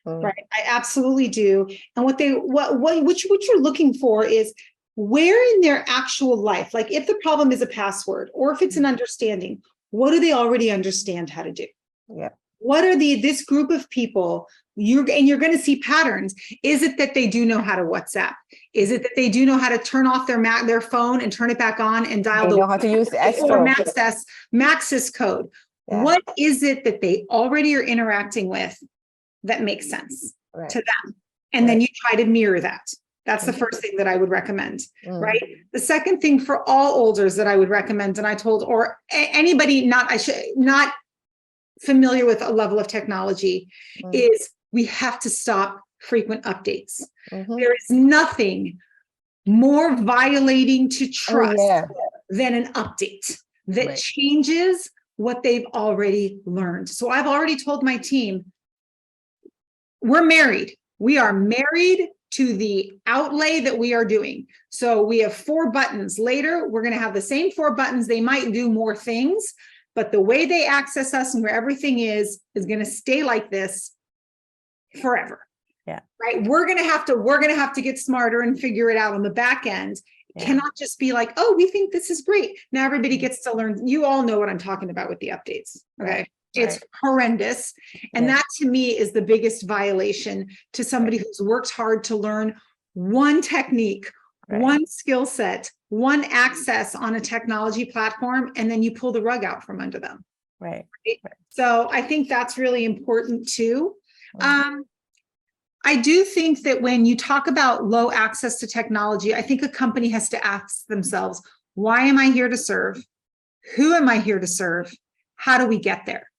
Right, I absolutely do. And what you're looking for is where in their actual life, like if the problem is a password or if it's an understanding, what do they already understand how to do? Yeah. What are this group of people? You're going to see patterns. Is it that they do know how to WhatsApp? Is it that they do know how to turn off their phone and turn it back on and dial They know how to use the or extra. Maxis code? Yeah. What is it that they already are interacting with that makes sense to them? And then you try to mirror that. That's the first thing that I would recommend, right? The second thing for all olders that I would recommend, and I told, or anybody not familiar with a level of technology, is we have to stop frequent updates. There is nothing more violating to trust than an update that changes what they've already learned. So I've already told my team, we're married. We are married to the outlay that we are doing. So we have 4 buttons. Later, we're going to have the same 4 buttons. They might do more things, but the way they access us and where everything is going to stay like this forever. Yeah. Right. We're going to have to get smarter and figure it out on the back end. It cannot just be like, oh, we think this is great. Now everybody gets to learn. You all know what I'm talking about with the updates. Okay. It's horrendous. And that to me is the biggest violation to somebody who's worked hard to learn one technique, one skill set, one access on a technology platform, and then you pull the rug out from under them. Right. So I think that's really important too. I do think that when you talk about low access to technology, I think a company has to ask themselves, why am I here to serve? Who am I here to serve? How do we get there?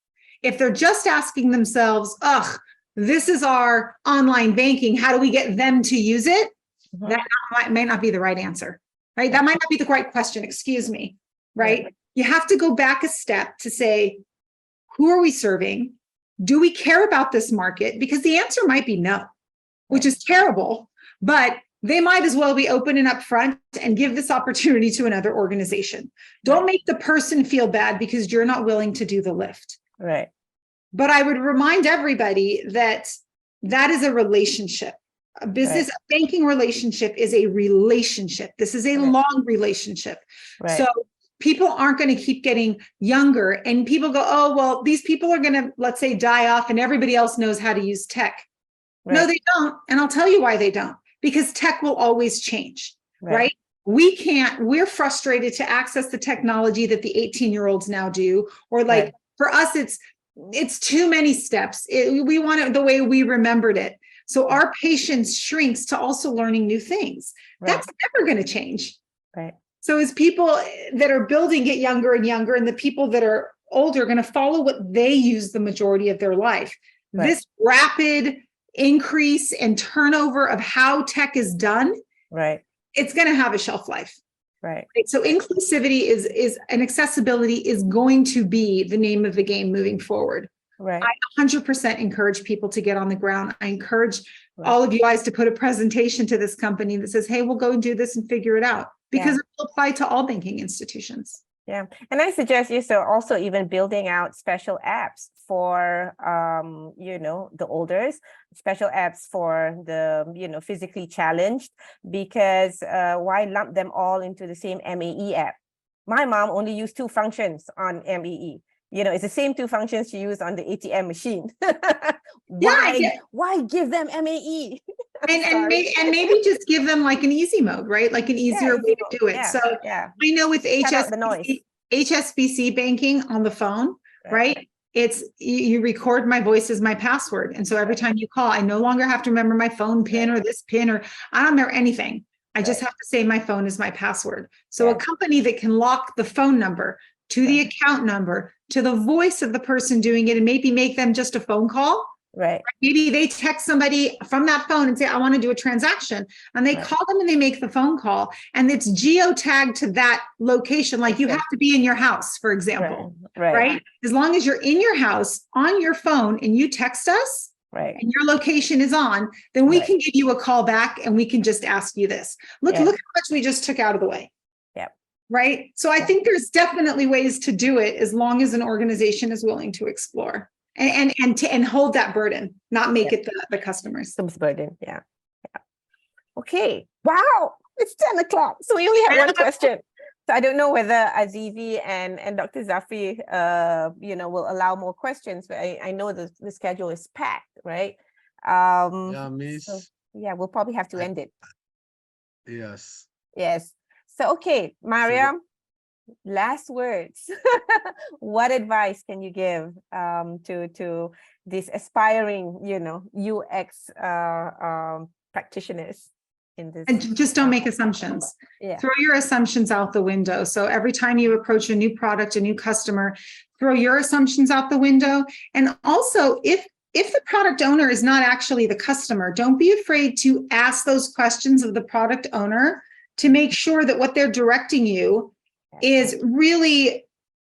If they're just asking themselves, this is our online banking, how do we get them to use it? That may not be the right answer, right? That might not be the right question, excuse me, right? You have to go back a step to say, who are we serving? Do we care about this market? Because the answer might be no, which is terrible, but they might as well be open and upfront and give this opportunity to another organization. Don't make the person feel bad because you're not willing to do the lift. Right. But I would remind everybody that that is a relationship. A business, a banking relationship is a relationship. This is a long relationship. So people aren't going to keep getting younger and people go, oh, well, these people are going to, let's say, die off and everybody else knows how to use tech. No, they don't. And I'll tell you why they don't. Because tech will always change, right? We're frustrated to access the technology that the 18-year-olds now do, or like for us, it's too many steps. We want it the way we remembered it. So our patience shrinks to also learning new things. That's never going to change. Right. So as people that are building get younger and younger, and the people that are older are going to follow what they use the majority of their life. This rapid increase and turnover of how tech is done, it's going to have a shelf life. Right. So inclusivity is and accessibility is going to be the name of the game moving forward. Right. I 100% encourage people to get on the ground. I encourage all of you guys to put a presentation to this company that says, hey, we'll go and do this and figure it out, because it will apply to all banking institutions. Yeah. And I suggest you also even building out special apps for, the olders, special apps for the, physically challenged, because why lump them all into the same MAE app? My mom only used 2 functions on MAE. It's the same 2 functions she used on the ATM machine. Why give them MAE? And maybe just give them like an easy mode, right? Like an easier way to do it. I know with HSBC banking on the phone, right? It's you record my voice as my password. And so every time you call, I no longer have to remember my phone pin or this pin, or I don't remember anything. I just have to say my phone is my password. So a company that can lock the phone number to the account number, to the voice of the person doing it, and maybe make them just a phone call, Right. Maybe they text somebody from that phone and say, I want to do a transaction. And they call them and they make the phone call. And it's geotagged to that location. Like you have to be in your house, for example. Right. As long as you're in your house on your phone and you text us, and your location is on, then we can give you a call back and we can just ask you this. Look how much we just took out of the way. Right. So I think there's definitely ways to do it as long as an organization is willing to explore and hold that burden, not make it the customers. Some burden. Yeah. Okay. Wow. It's 10 o'clock. So we only have one question. So I don't know whether Azizi and Dr. Zafri, will allow more questions, but I know the schedule is packed, right? Yeah, Miss. So, we'll probably have to end it. Yes. Yes. So, okay, Mariam, last words. What advice can you give to these aspiring, UX practitioners in this? And just don't make assumptions. Throw your assumptions out the window. So every time you approach a new product, a new customer, throw your assumptions out the window. And also, if the product owner is not actually the customer, don't be afraid to ask those questions of the product owner to make sure that what they're directing you is really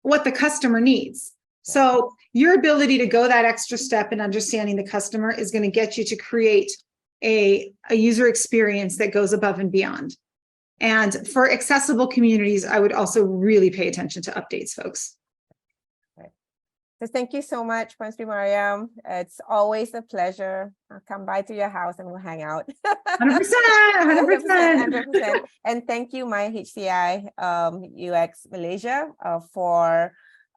what the customer needs. So your ability to go that extra step in understanding the customer is going to get you to create a user experience that goes above and beyond. And for accessible communities, I would also really pay attention to updates, folks. So thank you so much, Puan Sri Mariam. It's always a pleasure. I'll come by to your house and we'll hang out. 100%. And thank you, myHCI-UX Malaysia, for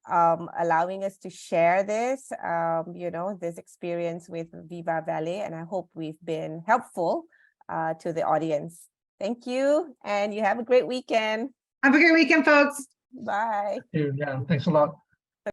allowing us to share this, this experience with Viva Valley. And I hope we've been helpful to the audience. Thank you. And you have a great weekend. Have a great weekend, folks. Bye. Yeah, thanks a lot.